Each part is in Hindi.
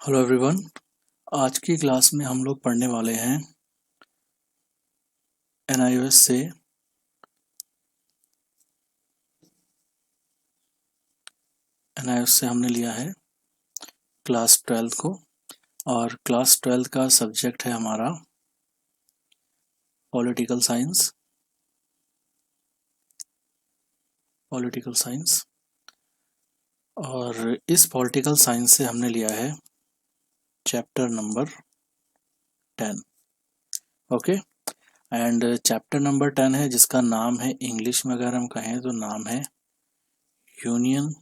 Hello everyone. आज की क्लास में हम लोग पढ़ने वाले हैं एनआईओएस से हमने लिया है क्लास 12 को, और क्लास 12 का सब्जेक्ट है हमारा पॉलिटिकल साइंस। और इस पॉलिटिकल साइंस से हमने लिया है chapter number 10। Okay, and chapter number 10 है जिसका नाम है, इंग्लिश में अगर हम कहें तो नाम है यूनियन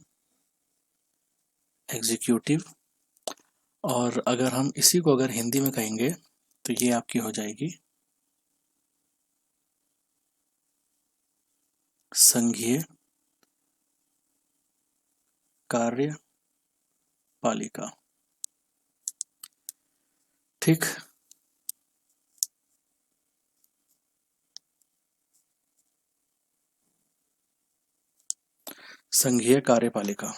एग्जीक्यूटिव, और अगर हम इसी को अगर हिंदी में कहेंगे तो ये आपकी हो जाएगी संघीय कार्यपालिका। ठीक, संघीय कार्यपालिका।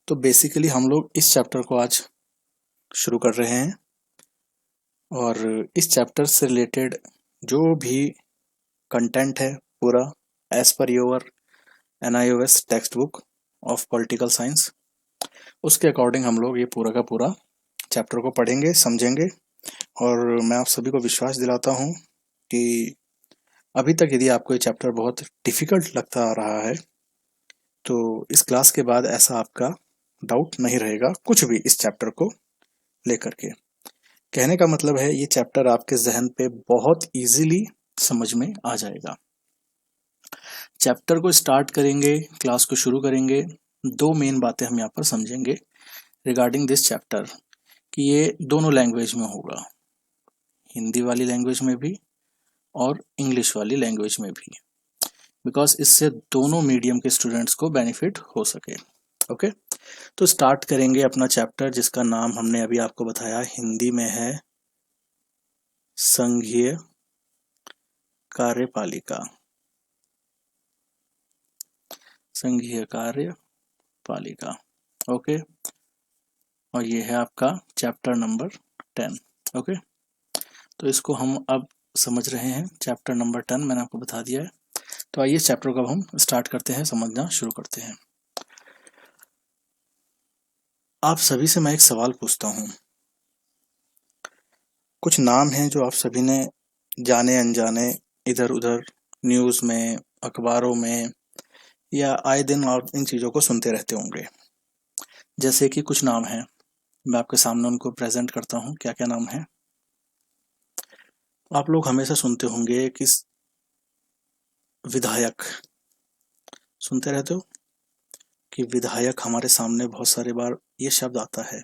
तो बेसिकली हम लोग इस चैप्टर को आज शुरू कर रहे हैं, और इस चैप्टर से रिलेटेड जो भी कंटेंट है पूरा as per your NIOS text book of political science, उसके अकॉर्डिंग हम लोग ये पूरा का पूरा चैप्टर को पढ़ेंगे, समझेंगे। और मैं आप सभी को विश्वास दिलाता हूँ कि अभी तक यदि आपको ये चैप्टर बहुत डिफिकल्ट लगता आ रहा है तो इस क्लास के बाद ऐसा आपका डाउट नहीं रहेगा कुछ भी इस चैप्टर को लेकर के। कहने का मतलब है ये चैप्टर आपके जहन पे बहुत इजीली समझ में आ जाएगा। चैप्टर को स्टार्ट करेंगे, क्लास को शुरू करेंगे, दो मेन बातें हम यहाँ पर समझेंगे रिगार्डिंग दिस चैप्टर कि ये दोनों लैंग्वेज में होगा, हिंदी वाली लैंग्वेज में भी और इंग्लिश वाली लैंग्वेज में भी, बिकॉज इससे दोनों मीडियम के स्टूडेंट्स को बेनिफिट हो सके। ओके, तो स्टार्ट करेंगे अपना चैप्टर जिसका नाम हमने अभी आपको बताया, हिंदी में है संघीय कार्यपालिका। संघीय कार्यपालिका, ओके, और ये है आपका चैप्टर नंबर 10। ओके, तो इसको हम अब समझ रहे हैं, चैप्टर नंबर 10 मैंने आपको बता दिया है। तो आइए चैप्टर को अब हम स्टार्ट करते हैं, समझना शुरू करते हैं। आप सभी से मैं एक सवाल पूछता हूँ, कुछ नाम हैं जो आप सभी ने जाने अनजाने इधर उधर न्यूज़ में, अखबारों में या आए दिन आप इन चीज़ों को सुनते रहते होंगे। जैसे कि कुछ नाम हैं, मैं आपके सामने उनको प्रेजेंट करता हूँ। क्या क्या नाम हैं? आप लोग हमेशा सुनते होंगे कि विधायक, सुनते रहते हो कि विधायक, हमारे सामने बहुत सारे बार ये शब्द आता है।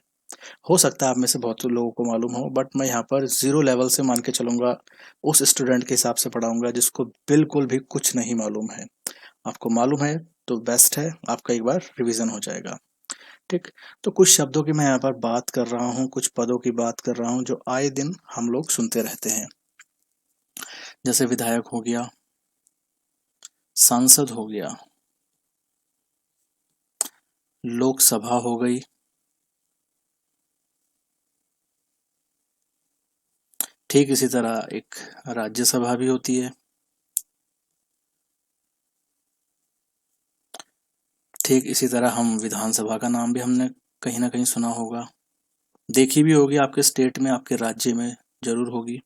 हो सकता है आप में से बहुत लोगों को मालूम हो, बट मैं यहाँ पर 0 लेवल से मान के चलूंगा, उस स्टूडेंट के हिसाब से पढ़ाऊंगा जिसको बिल्कुल भी कुछ नहीं मालूम है। आपको मालूम है तो बेस्ट है, आपका एक बार रिवीजन हो जाएगा। ठीक, तो कुछ शब्दों की मैं यहाँ पर बात कर रहा हूँ, कुछ पदों की बात कर रहा हूँ जो आए दिन हम लोग सुनते रहते हैं। जैसे विधायक हो गया, सांसद हो गया, लोकसभा हो गई, ठीक इसी तरह एक राज्यसभा भी होती है, ठीक इसी तरह हम विधानसभा का नाम भी हमने कहीं ना कहीं सुना होगा, देखी भी होगी, आपके स्टेट में, आपके राज्य में जरूर होगी,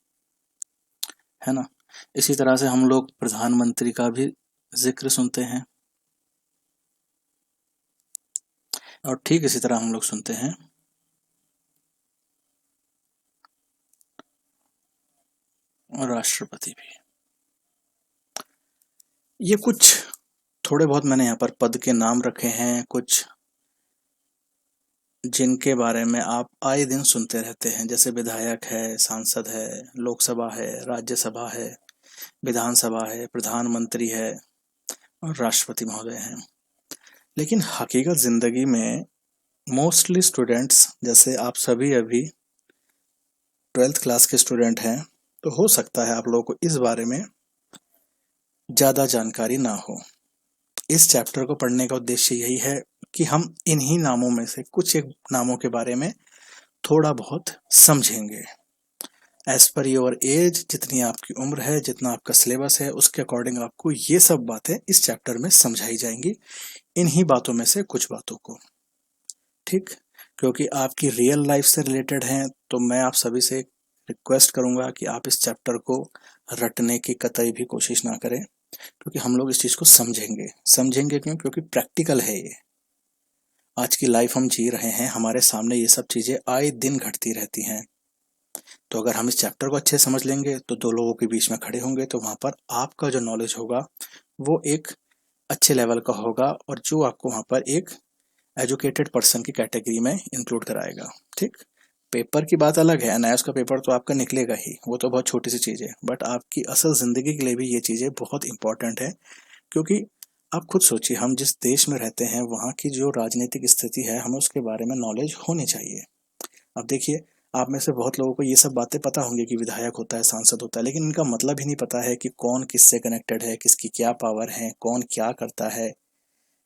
है ना। इसी तरह से हम लोग प्रधानमंत्री का भी जिक्र सुनते हैं, और ठीक इसी तरह हम लोग सुनते हैं और राष्ट्रपति भी। ये कुछ थोड़े बहुत मैंने यहाँ पर पद के नाम रखे हैं, कुछ जिनके बारे में आप आए दिन सुनते रहते हैं। जैसे विधायक है, सांसद है, लोकसभा है, राज्यसभा है, विधानसभा है, प्रधानमंत्री है और राष्ट्रपति महोदय हैं। लेकिन हकीकत जिंदगी में मोस्टली स्टूडेंट्स, जैसे आप सभी अभी 12th क्लास के स्टूडेंट हैं, तो हो सकता है आप लोगों को इस बारे में ज़्यादा जानकारी ना हो। इस चैप्टर को पढ़ने का उद्देश्य यही है कि हम इन्हीं नामों में से कुछ एक नामों के बारे में थोड़ा बहुत समझेंगे। एज पर योर एज, जितनी आपकी उम्र है, जितना आपका सिलेबस है, उसके अकॉर्डिंग आपको ये सब बातें इस चैप्टर में समझाई जाएंगी, इन्हीं बातों में से कुछ बातों को। ठीक, क्योंकि आपकी रियल लाइफ से रिलेटेड हैं, तो मैं आप सभी से रिक्वेस्ट करूंगा कि आप इस चैप्टर को रटने की कतई भी कोशिश ना करें, क्योंकि हम लोग इस चीज को समझेंगे क्यों? क्योंकि प्रैक्टिकल है ये। आज की लाइफ हम जी रहे हैं, हमारे सामने ये सब चीजें आए दिन घटती रहती हैं। तो अगर हम इस चैप्टर को अच्छे समझ लेंगे तो दो लोगों के बीच में खड़े होंगे, तो वहां पर आपका जो नॉलेज होगा वो एक अच्छे लेवल का होगा, और जो आपको वहां पर एक एजुकेटेड पर्सन की कैटेगरी में इंक्लूड कराएगा। ठीक, पेपर की बात अलग है, एनआईएएस का पेपर तो आपका निकलेगा ही, वो तो बहुत छोटी सी चीज है, बट आपकी असल जिंदगी के लिए भी ये चीजें बहुत इंपॉर्टेंट है। क्योंकि आप खुद सोचिए, हम जिस देश में रहते हैं वहाँ की जो राजनीतिक स्थिति है, हमें उसके बारे में नॉलेज होनी चाहिए। अब देखिए, आप में से बहुत लोगों को ये सब बातें पता होंगी कि विधायक होता है, सांसद होता है, लेकिन इनका मतलब ही नहीं पता है कि कौन किससे कनेक्टेड है, किसकी क्या पावर है, कौन क्या करता है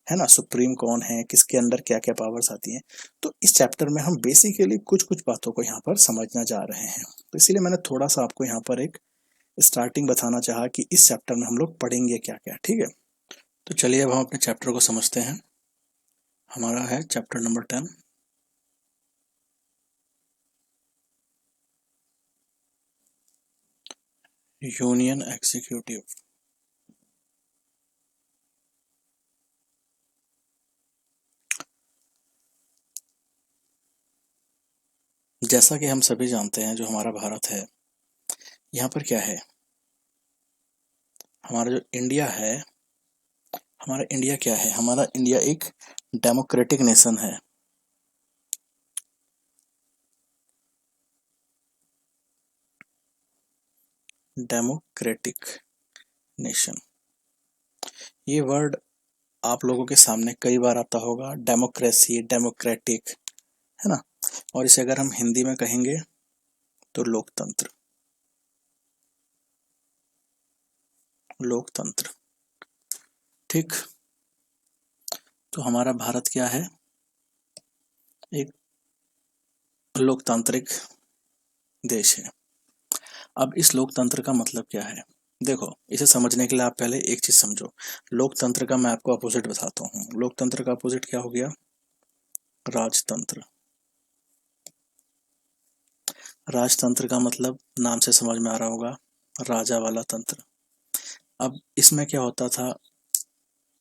ना, सुप्रीम कौन है, किसके अंदर क्या क्या पावर्स आती हैं। तो इस चैप्टर में हम बेसिकली कुछ कुछ बातों को यहाँ पर समझना जा रहे हैं, तो इसीलिए मैंने थोड़ा सा आपको यहाँ पर एक स्टार्टिंग बताना चाहा कि इस चैप्टर में हम लोग पढ़ेंगे क्या क्या। ठीक है, तो चलिए अब हम अपने चैप्टर को समझते हैं। हमारा है चैप्टर नंबर 10, यूनियन एग्जीक्यूटिव। जैसा कि हम सभी जानते हैं, जो हमारा भारत है, यहाँ पर क्या है, हमारा जो इंडिया है, हमारा इंडिया क्या है, हमारा इंडिया एक डेमोक्रेटिक नेशन है। डेमोक्रेटिक नेशन, ये वर्ड आप लोगों के सामने कई बार आता होगा, डेमोक्रेसी, डेमोक्रेटिक, है ना। और इसे अगर हम हिंदी में कहेंगे तो लोकतंत्र, लोकतंत्र। ठीक, तो हमारा भारत क्या है, एक लोकतांत्रिक देश है। अब इस लोकतंत्र का मतलब क्या है, देखो, इसे समझने के लिए आप पहले एक चीज समझो। लोकतंत्र का मैं आपको अपोजिट बताता हूँ। लोकतंत्र का अपोजिट क्या हो गया, राजतंत्र। राजतंत्र का मतलब नाम से समझ में आ रहा होगा, राजा वाला तंत्र। अब इसमें क्या होता था,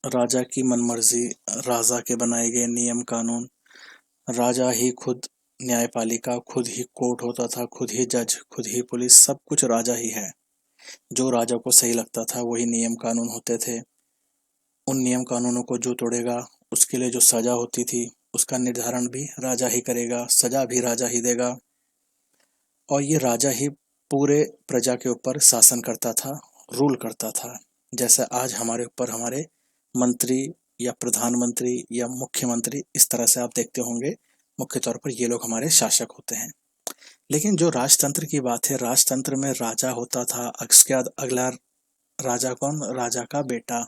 राजा की मनमर्जी, राजा के बनाए गए नियम कानून, राजा ही खुद न्यायपालिका, खुद ही कोर्ट होता था, खुद ही जज, खुद ही पुलिस, सब कुछ राजा ही है। जो राजा को सही लगता था वही नियम कानून होते थे। उन नियम कानूनों को जो तोड़ेगा उसके लिए जो सजा होती थी, उसका निर्धारण भी राजा ही करेगा, सजा भी राजा ही देगा। और ये राजा ही पूरे प्रजा के ऊपर शासन करता था, रूल करता था। जैसे आज हमारे ऊपर हमारे मंत्री या प्रधानमंत्री या मुख्यमंत्री, इस तरह से आप देखते होंगे, मुख्य तौर पर ये लोग हमारे शासक होते हैं। लेकिन जो राजतंत्र की बात है, राजतंत्र में राजा होता था, उसके बाद अगला राजा कौन, राजा का बेटा,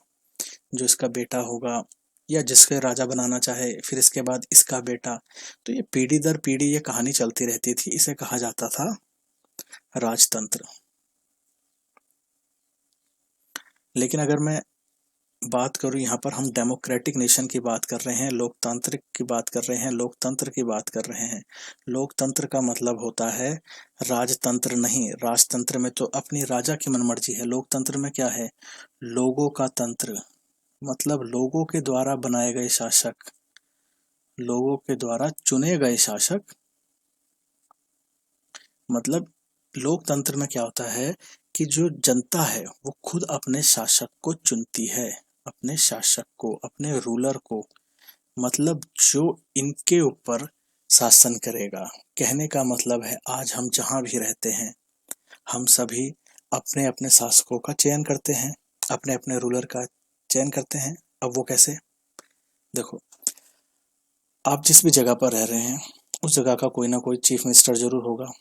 जो इसका बेटा होगा, या जिसके राजा बनाना चाहे, फिर इसके बाद इसका बेटा। तो ये पीढ़ी दर पीढ़ी ये कहानी चलती रहती थी, इसे कहा जाता था राजतंत्र। लेकिन अगर मैं बात करूं, यहाँ पर हम डेमोक्रेटिक नेशन की बात कर रहे हैं, लोकतांत्रिक की बात कर रहे हैं, लोकतंत्र की बात कर रहे हैं। लोकतंत्र का मतलब होता है राजतंत्र नहीं। राजतंत्र में तो अपनी राजा की मनमर्जी है, लोकतंत्र में क्या है, लोगों का तंत्र, मतलब लोगों के द्वारा बनाए गए शासक, लोगों के द्वारा चुने गए शासक। मतलब लोकतंत्र में क्या होता है कि जो जनता है वो खुद अपने शासक को चुनती है, अपने शासक को, अपने रूलर को, मतलब जो इनके ऊपर शासन करेगा। कहने का मतलब है, आज हम जहां भी रहते हैं, हम सभी अपने अपने शासकों का चयन करते हैं, अपने अपने रूलर का चयन करते हैं। अब वो कैसे, देखो, आप जिस भी जगह पर रह रहे हैं उस जगह का कोई ना कोई चीफ मिनिस्टर जरूर होगा,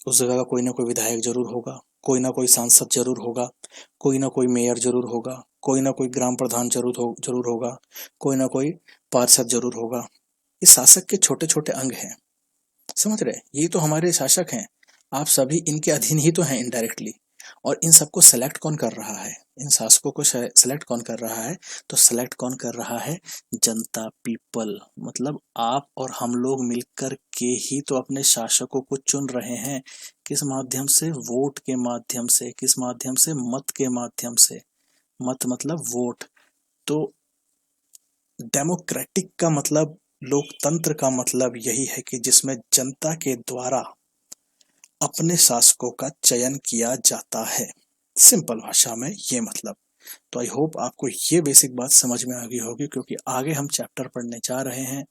उस जगह का कोई ना कोई विधायक जरूर होगा, कोई ना कोई सांसद जरूर होगा, कोई ना कोई मेयर जरूर होगा, कोई ना कोई ग्राम प्रधान जरूर होगा, कोई ना कोई पार्षद जरूर होगा। ये शासक के छोटे छोटे अंग हैं। समझ रहे? ये तो हमारे शासक हैं, आप सभी इनके अधीन ही तो हैं इनडायरेक्टली। और इन सबको सेलेक्ट कौन कर रहा है? इन शासकों को सेलेक्ट कौन कर रहा है? तो सेलेक्ट कौन कर रहा है? जनता, पीपल। मतलब आप और हम लोग मिलकर के ही तो अपने शासकों को चुन रहे हैं। किस माध्यम से? वोट के माध्यम से। किस माध्यम से? मत के माध्यम से। मत मतलब वोट। तो डेमोक्रेटिक का मतलब, लोकतंत्र का मतलब यही है कि जिसमें जनता के द्वारा अपने शासकों का चयन किया जाता है। सिंपल भाषा में ये मतलब। तो आई होप आपको ये बेसिक बात समझ में आ गई होगी, क्योंकि आगे हम चैप्टर पढ़ने जा रहे हैं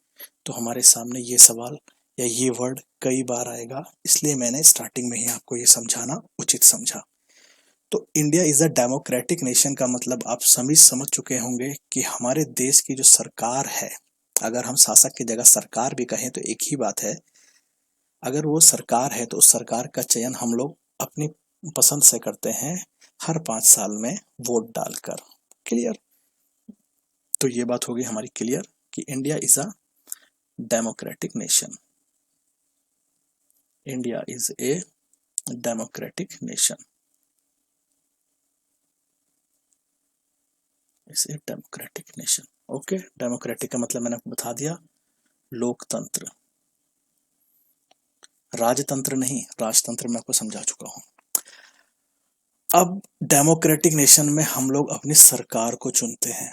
तो हमारे सामने ये सवाल या ये वर्ड कई बार आएगा, इसलिए मैंने स्टार्टिंग में ही आपको ये समझाना उचित समझा। तो India is a democratic nation का मतलब आप सभी समझ चुके होंगे कि हमारे देश की जो सरकार है, अगर हम शासक की जगह सरकार भी कहें तो एक ही बात है। अगर वो सरकार है तो उस सरकार का चयन हम लोग अपनी पसंद से करते हैं, हर 5 साल में वोट डालकर। क्लियर? तो ये बात होगी हमारी क्लियर कि India is a democratic nation. India is a democratic nation. Is a democratic nation. Okay, democratic का मतलब मैंने आपको बता दिया, लोकतंत्र। राजतंत्र नहीं, राजतंत्र मैं आपको समझा चुका हूं। अब डेमोक्रेटिक नेशन में हम लोग अपनी सरकार को चुनते हैं।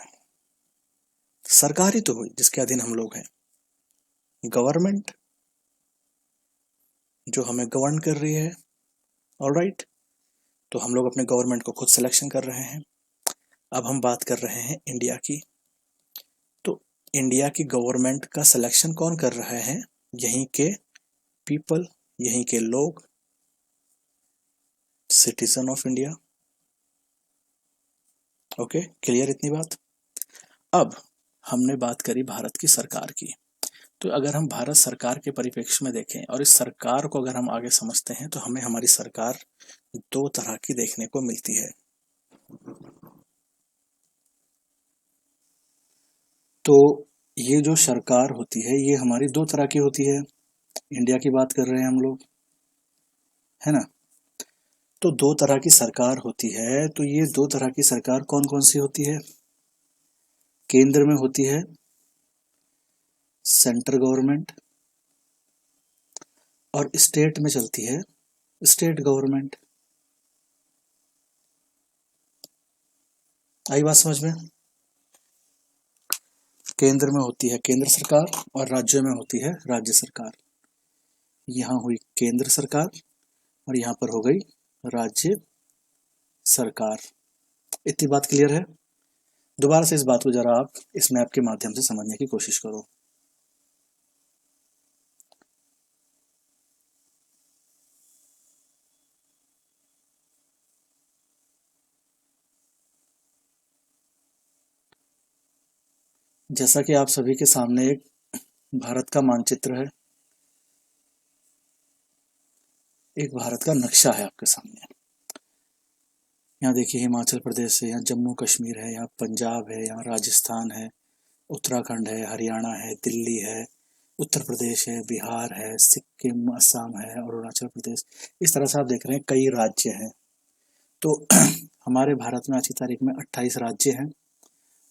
सरकार ही तो हुई जिसके अधीन हम लोग हैं। गवर्नमेंट जो हमें गवर्न कर रही है। ऑलराइट, तो हम लोग अपने गवर्नमेंट को खुद सिलेक्शन कर रहे हैं। अब हम बात कर रहे हैं इंडिया की। तो इंडिया की गवर्नमेंट का सिलेक्शन कौन कर रहे हैं? यहीं के पीपल, यहीं के लोग, citizen of India. Okay, clear इतनी बात? अब हमने बात करी भारत की सरकार की। तो अगर हम भारत सरकार के परिप्रेक्ष्य में देखें और इस सरकार को अगर हम आगे समझते हैं तो हमें हमारी सरकार दो तरह की देखने को मिलती है। तो ये जो सरकार होती है ये हमारी दो तरह की होती है। इंडिया की बात कर रहे हैं हम लोग, है ना? तो दो तरह की सरकार होती है। तो ये दो तरह की सरकार कौन कौन सी होती है? केंद्र में होती है सेंट्रल गवर्नमेंट, और स्टेट में चलती है स्टेट गवर्नमेंट। आई बात समझ में? केंद्र में होती है केंद्र सरकार और राज्यों में होती है राज्य सरकार। यहाँ हुई केंद्र सरकार और यहाँ पर हो गई राज्य सरकार। इतनी बात क्लियर है? दोबारा से इस बात को जरा आप इस मैप के माध्यम से समझने की कोशिश करो। जैसा कि आप सभी के सामने एक भारत का मानचित्र है, एक भारत का नक्शा है आपके सामने। यहाँ देखिए हिमाचल प्रदेश है, यहाँ जम्मू कश्मीर है, यहाँ पंजाब है, यहाँ राजस्थान है, उत्तराखंड है, हरियाणा है, दिल्ली है, उत्तर प्रदेश है, बिहार है, सिक्किम, असम है और अरुणाचल प्रदेश। इस तरह से आप देख रहे हैं कई राज्य हैं। तो हमारे भारत में आज की तारीख में 28 राज्य हैं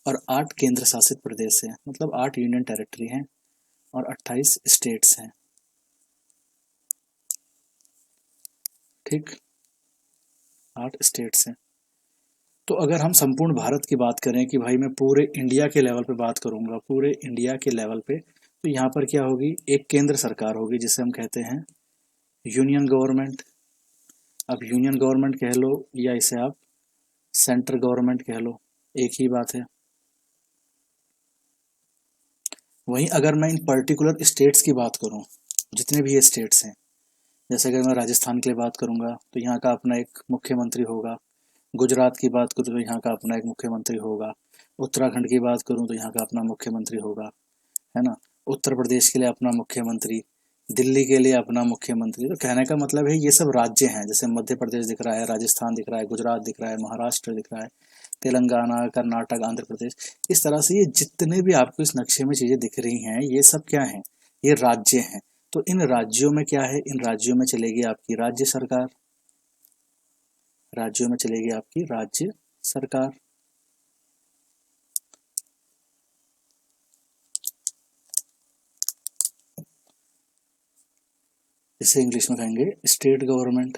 और 8 केंद्र शासित प्रदेश हैं, मतलब 8 यूनियन टेरिटरी हैं और 28 स्टेट्स हैं। ठीक, 8 स्टेट्स हैं। तो अगर हम संपूर्ण भारत की बात करें कि भाई मैं पूरे इंडिया के लेवल पे बात करूंगा, पूरे इंडिया के लेवल पे, तो यहाँ पर क्या होगी? एक केंद्र सरकार होगी जिसे हम कहते हैं यूनियन गवर्नमेंट। अब यूनियन गवर्नमेंट कह लो या इसे आप सेंट्रल गवर्नमेंट कह लो, एक ही बात है। वहीं अगर मैं इन पर्टिकुलर स्टेट्स की बात करूं, जितने भी ये स्टेट्स हैं, जैसे अगर मैं राजस्थान के लिए बात करूंगा तो यहाँ का अपना एक मुख्यमंत्री होगा। गुजरात की बात करूँ तो यहाँ का अपना एक मुख्यमंत्री होगा। उत्तराखंड की बात करूँ तो यहाँ का अपना मुख्यमंत्री होगा, है ना? उत्तर प्रदेश के लिए अपना मुख्यमंत्री, दिल्ली के लिए अपना मुख्यमंत्री। तो कहने का मतलब है ये सब राज्य हैं, जैसे मध्य प्रदेश दिख रहा है, राजस्थान दिख रहा है, गुजरात दिख रहा है, महाराष्ट्र दिख रहा है, तेलंगाना, कर्नाटक, आंध्र प्रदेश। इस तरह से ये जितने भी आपको इस नक्शे में चीजें दिख रही हैं ये सब क्या हैं? ये राज्य हैं। तो इन राज्यों में क्या है, इन राज्यों में चलेगी आपकी राज्य सरकार, राज्यों में चलेगी आपकी राज्य सरकार। इसे इंग्लिश में कहेंगे स्टेट गवर्नमेंट।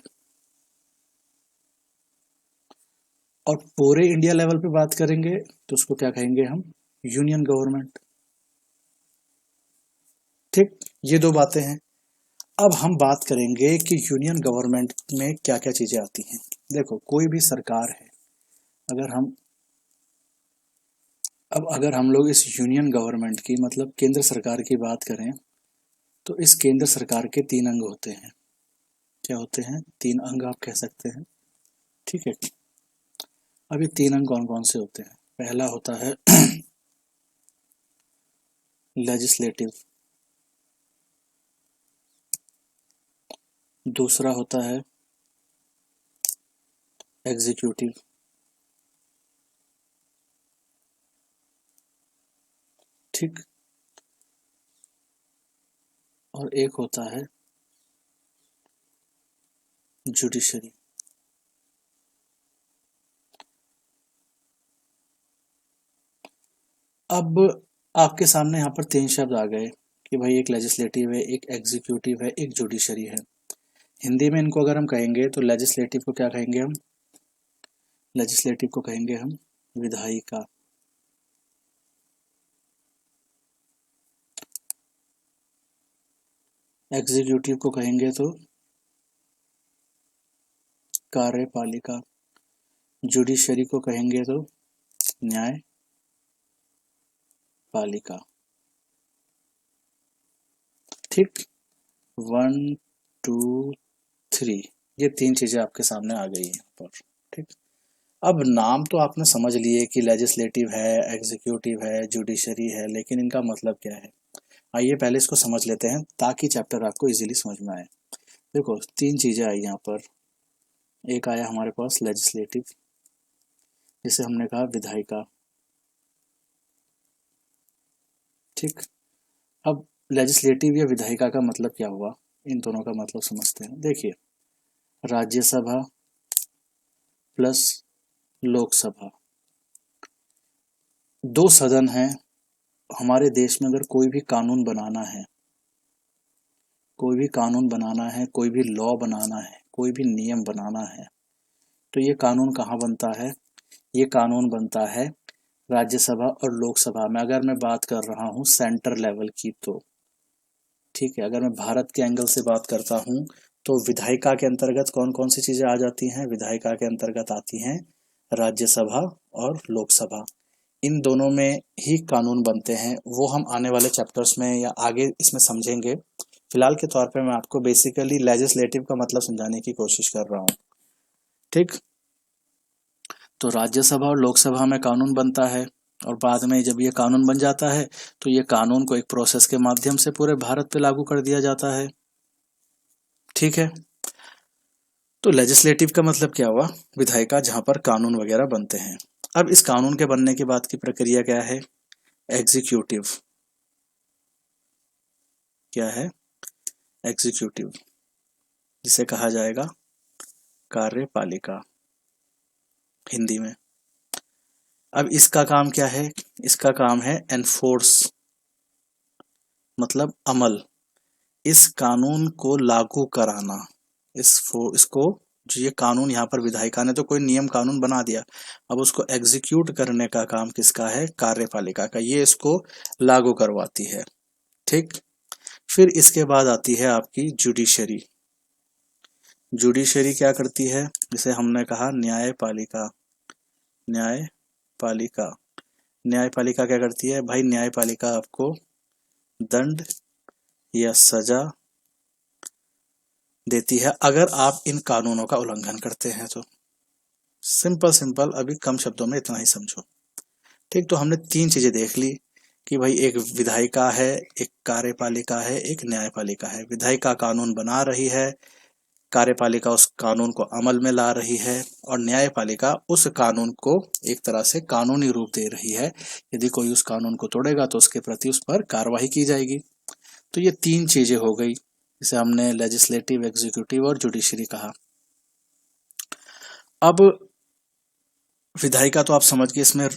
और पूरे इंडिया लेवल पे बात करेंगे तो उसको क्या कहेंगे हम, यूनियन गवर्नमेंट। ठीक, ये दो बातें हैं। अब हम बात करेंगे कि यूनियन गवर्नमेंट में क्या क्या चीजें आती हैं। देखो, कोई भी सरकार है, अगर हम लोग इस यूनियन गवर्नमेंट की मतलब केंद्र सरकार की बात करें तो इस केंद्र सरकार के 3 अंग होते हैं। क्या होते हैं, 3 अंग आप कह सकते हैं। ठीक है, अब ये 3 अंग कौन कौन से होते हैं। पहला होता है लेजिस्लेटिव, दूसरा होता है एग्जीक्यूटिव, ठीक, और एक होता है जुडिशरी। अब आपके सामने यहाँ पर 3 शब्द आ गए कि भाई एक लेजिस्लेटिव है, एक एग्जीक्यूटिव है, एक जुडिशरी है। हिंदी में इनको अगर हम कहेंगे तो लेजिस्लेटिव को क्या कहेंगे हम, लेजिस्लेटिव को कहेंगे हम विधायिका। एग्जीक्यूटिव को कहेंगे तो कार्यपालिका। जुडिशरी को कहेंगे तो न्यायपालिका। ठीक, 1 2 3, ये 3 चीजें आपके सामने आ गई हैं पर। ठीक, अब नाम तो आपने समझ लिए कि लेजिस्लेटिव है, एग्जीक्यूटिव है, जुडिशरी है, लेकिन इनका मतलब क्या है। आइए पहले इसको समझ लेते हैं ताकि चैप्टर आपको इजीली समझ में आए। देखो, 3 चीजें आई यहाँ पर। एक आया हमारे पास लेजिस्लेटिव, जिसे हमने कहा विधायिका। ठीक, अब लेजिस्लेटिव या विधायिका का मतलब क्या हुआ, इन दोनों का मतलब समझते हैं। देखिए, राज्यसभा प्लस लोकसभा, 2 सदन हैं। हमारे देश में अगर कोई भी कानून बनाना है, कोई भी कानून बनाना है, कोई भी लॉ बनाना है, कोई भी नियम बनाना है, तो ये कानून कहाँ बनता है, ये कानून बनता है राज्यसभा और लोकसभा में। अगर मैं बात कर रहा हूँ सेंटर लेवल की तो, ठीक है, अगर मैं भारत के एंगल से बात करता हूँ तो विधायिका के अंतर्गत कौन कौन सी चीजें आ जाती हैं, विधायिका के अंतर्गत आती हैं राज्यसभा और लोकसभा। इन दोनों में ही कानून बनते हैं, वो हम आने वाले चैप्टर्स में या आगे इसमें समझेंगे। फिलहाल के तौर पे मैं आपको बेसिकली लेजिस्लेटिव का मतलब समझाने की कोशिश कर रहा हूँ। ठीक, तो राज्यसभा और लोकसभा में कानून बनता है, और बाद में जब ये कानून बन जाता है तो ये कानून को एक प्रोसेस के माध्यम से पूरे भारत पे लागू कर दिया जाता है। ठीक है, तो लेजिस्लेटिव का मतलब क्या हुआ, विधायिका, जहां पर कानून वगैरह बनते हैं। अब इस कानून के बनने के बाद की प्रक्रिया क्या है, एग्जीक्यूटिव। क्या है, एग्जीक्यूटिव, जिसे कहा जाएगा कार्यपालिका हिंदी में। अब इसका काम क्या है, इसका काम है एनफोर्स, मतलब अमल, इस कानून को लागू कराना। इसको जो ये कानून यहाँ पर विधायिका ने तो कोई नियम कानून बना दिया, अब उसको एग्जीक्यूट करने का काम किसका है, कार्यपालिका का, ये इसको लागू करवाती है। ठीक, फिर इसके बाद आती है आपकी जुडिशरी। जुडिशरी क्या करती है, जिसे हमने कहा न्यायपालिका। न्यायपालिका, न्यायपालिका क्या करती है भाई, न्यायपालिका आपको दंड या सजा देती है अगर आप इन कानूनों का उल्लंघन करते हैं तो। सिंपल, अभी कम शब्दों में इतना ही समझो। ठीक, तो हमने 3 चीजें देख ली कि भाई एक विधायिका है, एक कार्यपालिका है, एक न्यायपालिका है। विधायिका कानून बना रही है, कार्यपालिका उस कानून को अमल में ला रही है, और न्यायपालिका उस कानून को एक तरह से कानूनी रूप दे रही है। यदि कोई उस कानून को तोड़ेगा तो उसके प्रति उस पर कार्रवाई की जाएगी। तो ये तीन चीजें हो गई, जिसे हमने लेजिस्लेटिव, एग्जीक्यूटिव और जुडिशरी कहा। अब विधायिका तो आप समझ गए, इसमें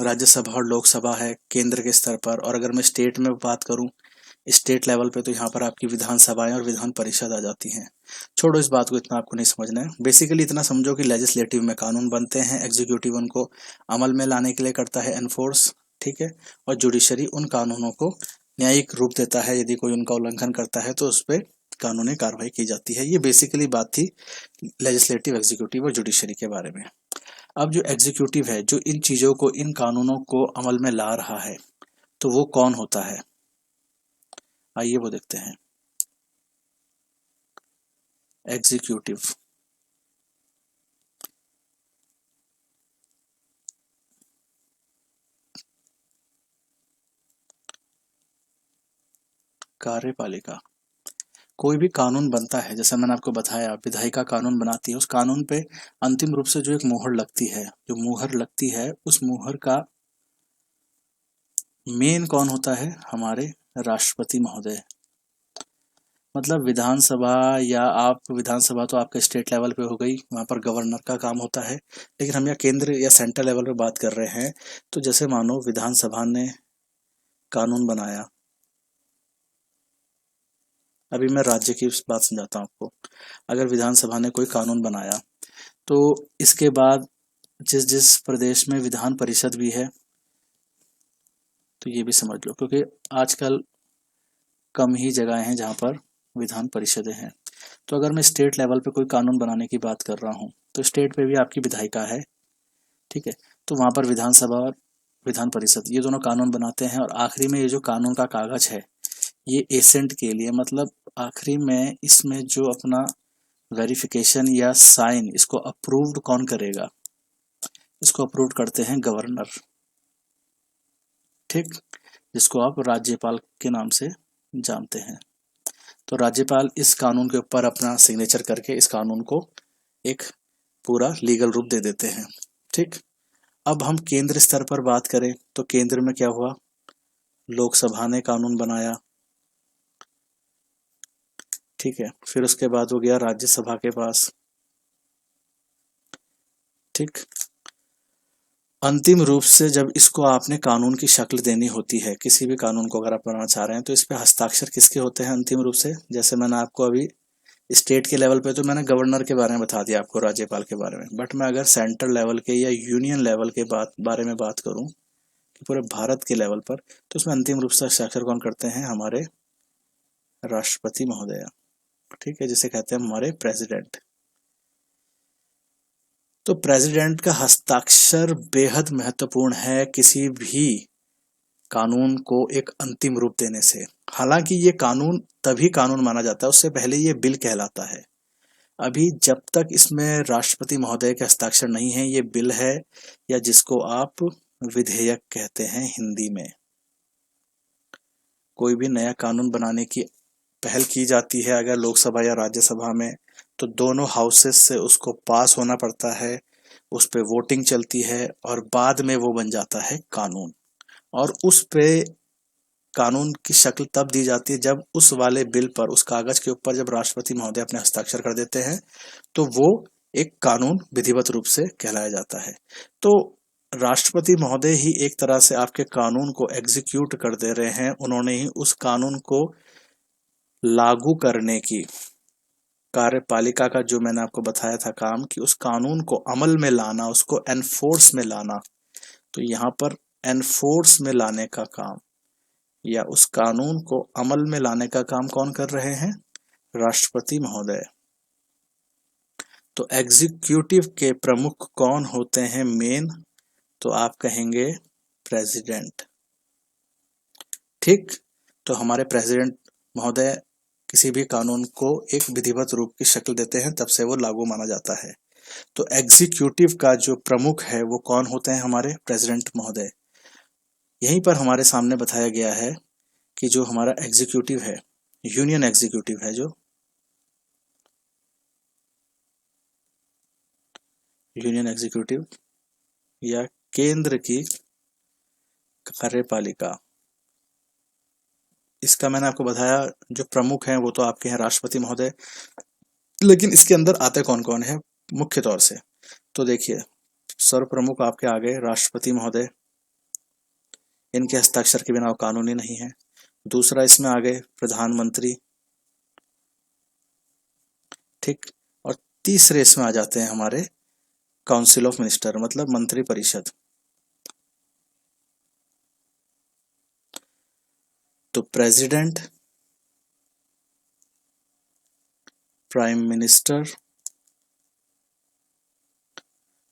राज्यसभा और लोकसभा है केंद्र के स्तर पर, और अगर मैं स्टेट में बात करूं, स्टेट लेवल पे, तो यहाँ पर आपकी विधानसभाएं और विधान परिषद आ जाती हैं। छोड़ो इस बात को, इतना आपको नहीं समझना है। बेसिकली इतना समझो कि लेजिस्लेटिव में कानून बनते हैं, एग्जीक्यूटिव उनको अमल में लाने के लिए करता है एनफोर्स, ठीक है, और जुडिशरी उन कानूनों को न्यायिक रूप देता है। यदि कोई उनका उल्लंघन करता है तो उस पर कानूनी कार्रवाई की जाती है। ये बेसिकली बात थी लेजिस्लेटिव, एग्जीक्यूटिव और जुडिशरी के बारे में। अब जो एग्जीक्यूटिव है, जो इन चीजों को, इन कानूनों को अमल में ला रहा है, तो वो कौन होता है, आइए वो देखते हैं। एग्जीक्यूटिव, कार्यपालिका। कोई भी कानून बनता है, जैसे मैंने आपको बताया, विधायिका कानून बनाती है, उस कानून पे अंतिम रूप से जो एक मुहर लगती है, जो मुहर लगती है, उस मुहर का मेन कौन होता है, हमारे राष्ट्रपति महोदय। मतलब विधानसभा, या आप विधानसभा तो आपके स्टेट लेवल पे हो गई, वहां पर गवर्नर का काम होता है, लेकिन हम यहाँ केंद्र या सेंट्रल लेवल पे बात कर रहे हैं। तो जैसे मानो विधानसभा ने कानून बनाया, अभी मैं राज्य की बात समझाता हूँ आपको। अगर विधानसभा ने कोई कानून बनाया, तो इसके बाद जिस जिस प्रदेश में विधान परिषद भी है, तो ये भी समझ लो, क्योंकि आजकल कम ही जगह हैं जहाँ पर विधान परिषदें हैं। तो अगर मैं स्टेट लेवल पे कोई कानून बनाने की बात कर रहा हूँ, तो स्टेट पे भी आपकी विधायिका है, ठीक है। तो वहां पर विधानसभा और विधान परिषद, ये दोनों कानून बनाते हैं, और आखिरी में ये जो कानून का कागज है, ये एसेंट के लिए, मतलब आखिरी में इसमें जो अपना वेरिफिकेशन या साइन, इसको अप्रूव्ड कौन करेगा, इसको अप्रूव करते हैं गवर्नर, ठीक, जिसको आप राज्यपाल के नाम से जानते हैं। तो राज्यपाल इस कानून के ऊपर अपना सिग्नेचर करके इस कानून को एक पूरा लीगल रूप दे देते हैं, ठीक। अब हम केंद्र स्तर पर बात करें, तो केंद्र में क्या हुआ, लोकसभा ने कानून बनाया, ठीक है, फिर उसके बाद हो गया राज्यसभा के पास, ठीक। अंतिम रूप से जब इसको आपने कानून की शक्ल देनी होती है, किसी भी कानून को अगर आप बनाना चाह रहे हैं, तो इस पे हस्ताक्षर किसके होते हैं अंतिम रूप से। जैसे मैंने आपको अभी स्टेट के लेवल पे तो मैंने गवर्नर के बारे में बता दिया आपको, राज्यपाल के बारे में, बट मैं अगर सेंट्रल लेवल के या यूनियन लेवल के बारे में बात करूं, कि पूरे भारत के लेवल पर, तो उसमें अंतिम रूप से हस्ताक्षर कौन करते हैं, हमारे राष्ट्रपति महोदय, ठीक है, जिसे कहते हैं हमारे प्रेसिडेंट। तो प्रेसिडेंट का हस्ताक्षर बेहद महत्वपूर्ण है किसी भी कानून को एक अंतिम रूप देने से। हालांकि ये कानून तभी कानून माना जाता है, उससे पहले ये बिल कहलाता है। अभी जब तक इसमें राष्ट्रपति महोदय के हस्ताक्षर नहीं है, ये बिल है, या जिसको आप विधेयक कहते हैं हिंदी में। कोई भी नया कानून बनाने की पहल की जाती है अगर लोकसभा या राज्यसभा में, तो दोनों हाउसेस से उसको पास होना पड़ता है, उस पे वोटिंग चलती है, और बाद में वो बन जाता है कानून। और उस पे कानून की शक्ल तब दी जाती है जब उस वाले बिल पर, उस कागज के ऊपर जब राष्ट्रपति महोदय अपने हस्ताक्षर कर देते हैं, तो वो एक कानून विधिवत रूप से कहलाया जाता है। तो राष्ट्रपति महोदय ही एक तरह से आपके कानून को एग्जीक्यूट कर दे रहे हैं, उन्होंने ही उस कानून को लागू करने की, कार्यपालिका का जो मैंने आपको बताया था काम, कि उस कानून को अमल में लाना, उसको एनफोर्स में लाना, तो यहाँ पर एनफोर्स में लाने का काम, या उस कानून को अमल में लाने का काम कौन कर रहे हैं, राष्ट्रपति महोदय। तो एग्जीक्यूटिव के प्रमुख कौन होते हैं मेन, तो आप कहेंगे प्रेसिडेंट, ठीक। तो हमारे प्रेसिडेंट महोदय किसी भी कानून को एक विधिवत रूप की शक्ल देते हैं, तब से वो लागू माना जाता है। तो एग्जीक्यूटिव का जो प्रमुख है वो कौन होते हैं, हमारे प्रेसिडेंट महोदय। यहीं पर हमारे सामने बताया गया है कि जो हमारा एग्जीक्यूटिव है, यूनियन एग्जीक्यूटिव है, जो यूनियन एग्जीक्यूटिव या केंद्र की कार्यपालिका, इसका मैंने आपको बताया जो प्रमुख हैं वो तो आपके हैं राष्ट्रपति महोदय, लेकिन इसके अंदर आते कौन कौन है मुख्य तौर से। तो देखिए, सर्व प्रमुख आपके आ गए राष्ट्रपति महोदय, इनके हस्ताक्षर के बिना वो कानूनी नहीं है। दूसरा इसमें आ गए प्रधानमंत्री, ठीक। और तीसरे इसमें आ जाते हैं हमारे काउंसिल ऑफ मिनिस्टर, मतलब मंत्री परिषद। तो president, prime minister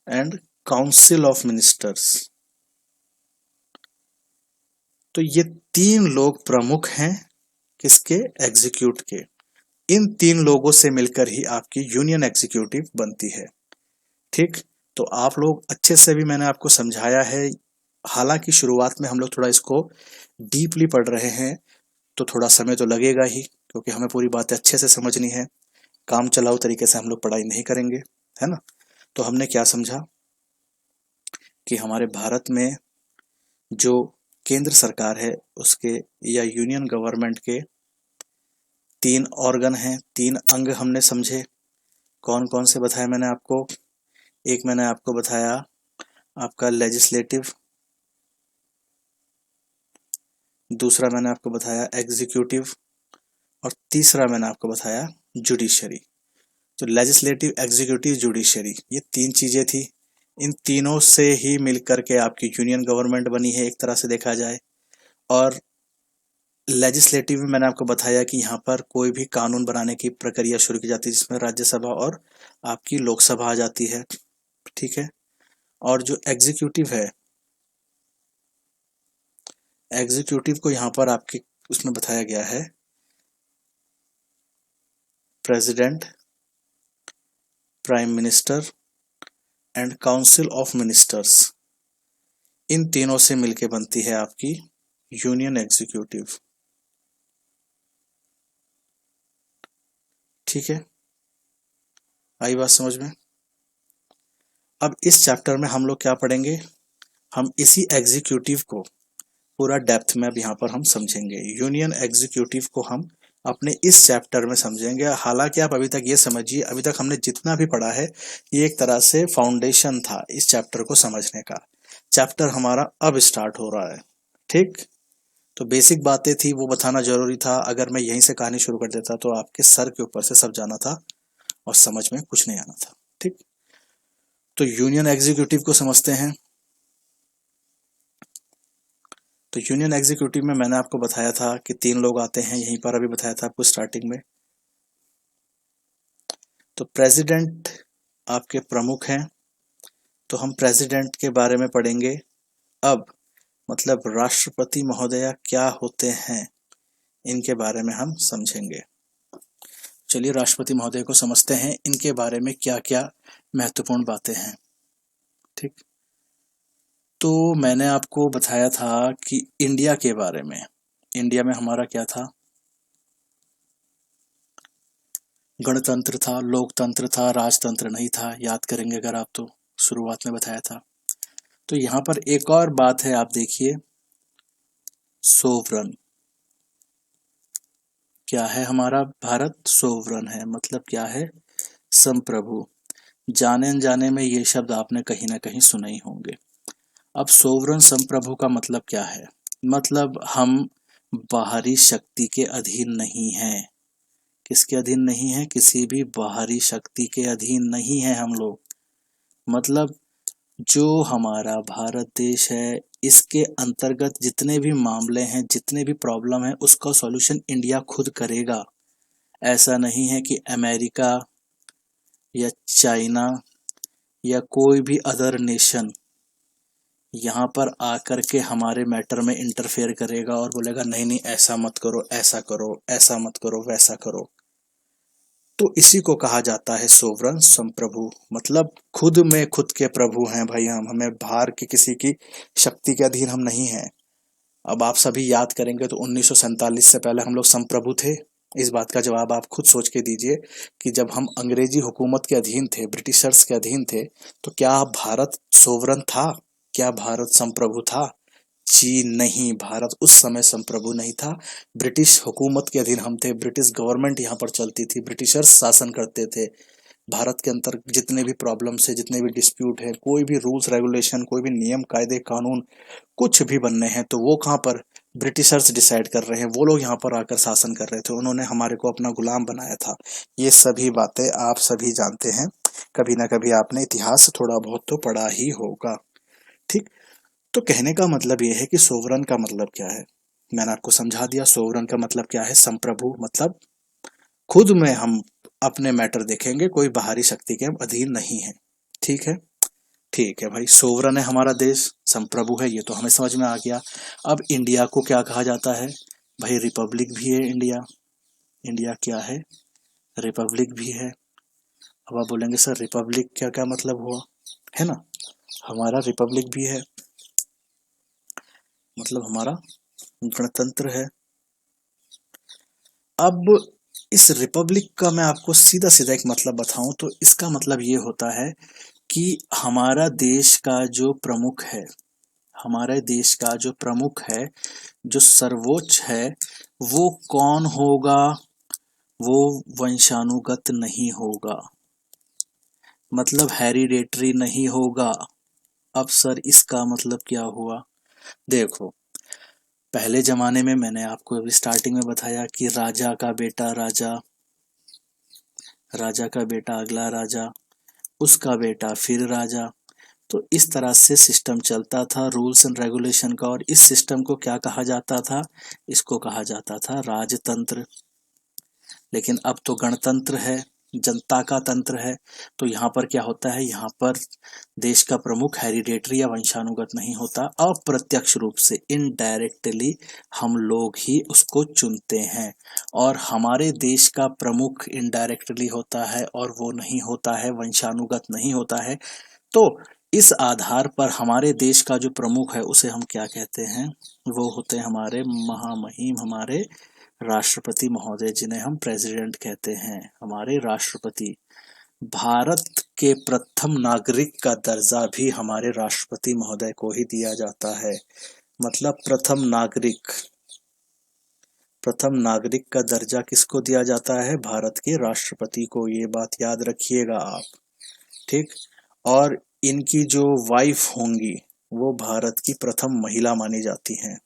and council of ministers, तो ये तीन लोग प्रमुख हैं किसके, एग्जीक्यूट के। इन तीन लोगों से मिलकर ही आपकी यूनियन एग्जीक्यूटिव बनती है, ठीक। तो आप लोग अच्छे से भी मैंने आपको समझाया है, हालांकि शुरुआत में हम लोग थोड़ा इसको डीपली पढ़ रहे हैं तो थोड़ा समय तो लगेगा ही, क्योंकि हमें पूरी बातें अच्छे से समझनी है। काम चलाऊ तरीके से हम लोग पढ़ाई नहीं करेंगे, है ना। तो हमने क्या समझा कि हमारे भारत में जो केंद्र सरकार है उसके या यूनियन गवर्नमेंट के तीन ऑर्गन हैं, तीन अंग हमने समझे। कौन कौन से बताया मैंने आपको, एक मैंने आपको बताया आपका लेजिस्लेटिव, दूसरा मैंने आपको बताया एग्जीक्यूटिव, और तीसरा मैंने आपको बताया जुडिशरी। तो लेजिस्लेटिव, एग्जीक्यूटिव, जुडिशरी, ये तीन चीजें थी। इन तीनों से ही मिलकर के आपकी यूनियन गवर्नमेंट बनी है एक तरह से देखा जाए। और लेजिस्लेटिव में मैंने आपको बताया कि यहाँ पर कोई भी कानून बनाने की प्रक्रिया शुरू की जाती है जिसमें राज्यसभा और आपकी लोकसभा आ जाती है, ठीक है। और जो एग्जीक्यूटिव है, एग्जीक्यूटिव को यहाँ पर आपके उसमें बताया गया है president, prime minister and council of ministers. इन तीनों से मिलके बनती है आपकी यूनियन एग्जीक्यूटिव, ठीक है। आई बात समझ में। अब इस चैप्टर में हम लोग क्या पढ़ेंगे, हम इसी एग्जीक्यूटिव को पूरा डेप्थ में अब यहाँ पर हम समझेंगे। यूनियन एग्जीक्यूटिव को हम अपने इस चैप्टर में समझेंगे। हालांकि आप अभी तक ये समझिए, अभी तक हमने जितना भी पढ़ा है ये एक तरह से फाउंडेशन था इस चैप्टर को समझने का। चैप्टर हमारा अब स्टार्ट हो रहा है, ठीक। तो बेसिक बातें थी वो बताना जरूरी था। अगर मैं यहीं से कहानी शुरू कर देता तो आपके सर के ऊपर से सब जाना था और समझ में कुछ नहीं आना था, ठीक। तो यूनियन एग्जीक्यूटिव को समझते हैं। तो यूनियन एग्जीक्यूटिव में मैंने आपको बताया था कि तीन लोग आते हैं, यहीं पर अभी बताया था आपको स्टार्टिंग में। तो प्रेसिडेंट आपके प्रमुख हैं, तो हम प्रेसिडेंट के बारे में पढ़ेंगे अब। मतलब राष्ट्रपति महोदय क्या होते हैं इनके बारे में हम समझेंगे। चलिए राष्ट्रपति महोदय को समझते हैं, इनके बारे में क्या क्या महत्वपूर्ण बातें हैं, ठीक। तो मैंने आपको बताया था कि इंडिया के बारे में, इंडिया में हमारा क्या था, गणतंत्र था, लोकतंत्र था, राजतंत्र नहीं था। याद करेंगे अगर आप तो शुरुआत में बताया था। तो यहाँ पर एक और बात है, आप देखिए, सोवरन। क्या है हमारा भारत, सोवरन है, मतलब क्या है, संप्रभु। जाने अनजाने में ये शब्द आपने कहीं ना कहीं सुने ही होंगे। अब सोवरन संप्रभु का मतलब क्या है, मतलब हम बाहरी शक्ति के अधीन नहीं हैं। किसके अधीन नहीं है, किसी भी बाहरी शक्ति के अधीन नहीं है हम लोग। मतलब जो हमारा भारत देश है इसके अंतर्गत जितने भी मामले हैं, जितने भी प्रॉब्लम है, उसका सॉल्यूशन इंडिया खुद करेगा। ऐसा नहीं है कि अमेरिका या चाइना या कोई भी अदर नेशन यहाँ पर आकर के हमारे मैटर में इंटरफेयर करेगा और बोलेगा नहीं नहीं ऐसा मत करो, ऐसा करो, ऐसा मत करो, वैसा करो। तो इसी को कहा जाता है सोवरन संप्रभु। मतलब खुद में खुद के प्रभु हैं भाई हम, हमें बाहर की किसी की शक्ति के अधीन हम नहीं हैं। अब आप सभी याद करेंगे तो 1947 से पहले हम लोग संप्रभु थे। इस बात का जवाब आप खुद सोच के दीजिए कि जब हम अंग्रेजी हुकूमत के अधीन थे, ब्रिटिशर्स के अधीन थे, तो क्या भारत सोवरन था, क्या भारत संप्रभु था? जी नहीं, भारत उस समय संप्रभु नहीं था। ब्रिटिश हुकूमत के अधीन हम थे, ब्रिटिश गवर्नमेंट यहाँ पर चलती थी, ब्रिटिशर्स शासन करते थे। भारत के अंदर जितने भी प्रॉब्लम्स है, जितने भी डिस्प्यूट है, कोई भी रूल्स रेगुलेशन, कोई भी नियम कायदे कानून कुछ भी बनने हैं तो वो कहाँ पर ब्रिटिशर्स डिसाइड कर रहे हैं। वो लोग यहाँ पर आकर शासन कर रहे थे, उन्होंने हमारे को अपना गुलाम बनाया था। ये सभी बातें आप सभी जानते हैं, कभी ना कभी आपने इतिहास थोड़ा बहुत तो पढ़ा ही होगा। ठीक, तो कहने का मतलब ये है कि सोवरन का मतलब क्या है, मैंने आपको समझा दिया। सोवरन का मतलब क्या है, संप्रभु, मतलब खुद में हम अपने मैटर देखेंगे, कोई बाहरी शक्ति के हम अधीन नहीं है। ठीक है, ठीक है भाई, सोवरन है हमारा देश, संप्रभु है, ये तो हमें समझ में आ गया। अब इंडिया को क्या कहा जाता है भाई, रिपब्लिक भी है इंडिया। इंडिया क्या है, रिपब्लिक भी है। अब आप बोलेंगे सर रिपब्लिक क्या क्या मतलब हुआ, है ना, हमारा रिपब्लिक भी है, मतलब हमारा गणतंत्र है। अब इस रिपब्लिक का मैं आपको सीधा सीधा एक मतलब बताऊं तो इसका मतलब ये होता है कि हमारा देश का जो प्रमुख है, हमारे देश का जो प्रमुख है, जो सर्वोच्च है, वो कौन होगा, वो वंशानुगत नहीं होगा, मतलब हेरिडेटरी नहीं होगा। अब सर इसका मतलब क्या हुआ, देखो पहले जमाने में मैंने आपको अभी स्टार्टिंग में बताया कि राजा का बेटा राजा, राजा का बेटा अगला राजा, उसका बेटा फिर राजा। तो इस तरह से सिस्टम चलता था रूल्स एंड रेगुलेशन का, और इस सिस्टम को क्या कहा जाता था, इसको कहा जाता था राजतंत्र। लेकिन अब तो गणतंत्र है, जनता का तंत्र है। तो यहाँ पर क्या होता है, यहाँ पर देश का प्रमुख हेरिडेटरी या वंशानुगत नहीं होता, अप्रत्यक्ष रूप से इनडायरेक्टली हम लोग ही उसको चुनते हैं। और हमारे देश का प्रमुख इनडायरेक्टली होता है और वो नहीं होता है, वंशानुगत नहीं होता है। तो इस आधार पर हमारे देश का जो प्रमुख है उसे हम क्या कहते हैं, वो होते हैं हमारे महामहिम, हमारे राष्ट्रपति महोदय, जिन्हें हम प्रेसिडेंट कहते हैं, हमारे राष्ट्रपति। भारत के प्रथम नागरिक का दर्जा भी हमारे राष्ट्रपति महोदय को ही दिया जाता है। मतलब प्रथम नागरिक, प्रथम नागरिक का दर्जा किसको दिया जाता है, भारत के राष्ट्रपति को, ये बात याद रखिएगा आप। ठीक, और इनकी जो वाइफ होंगी वो भारत की प्रथम महिला मानी जाती हैं,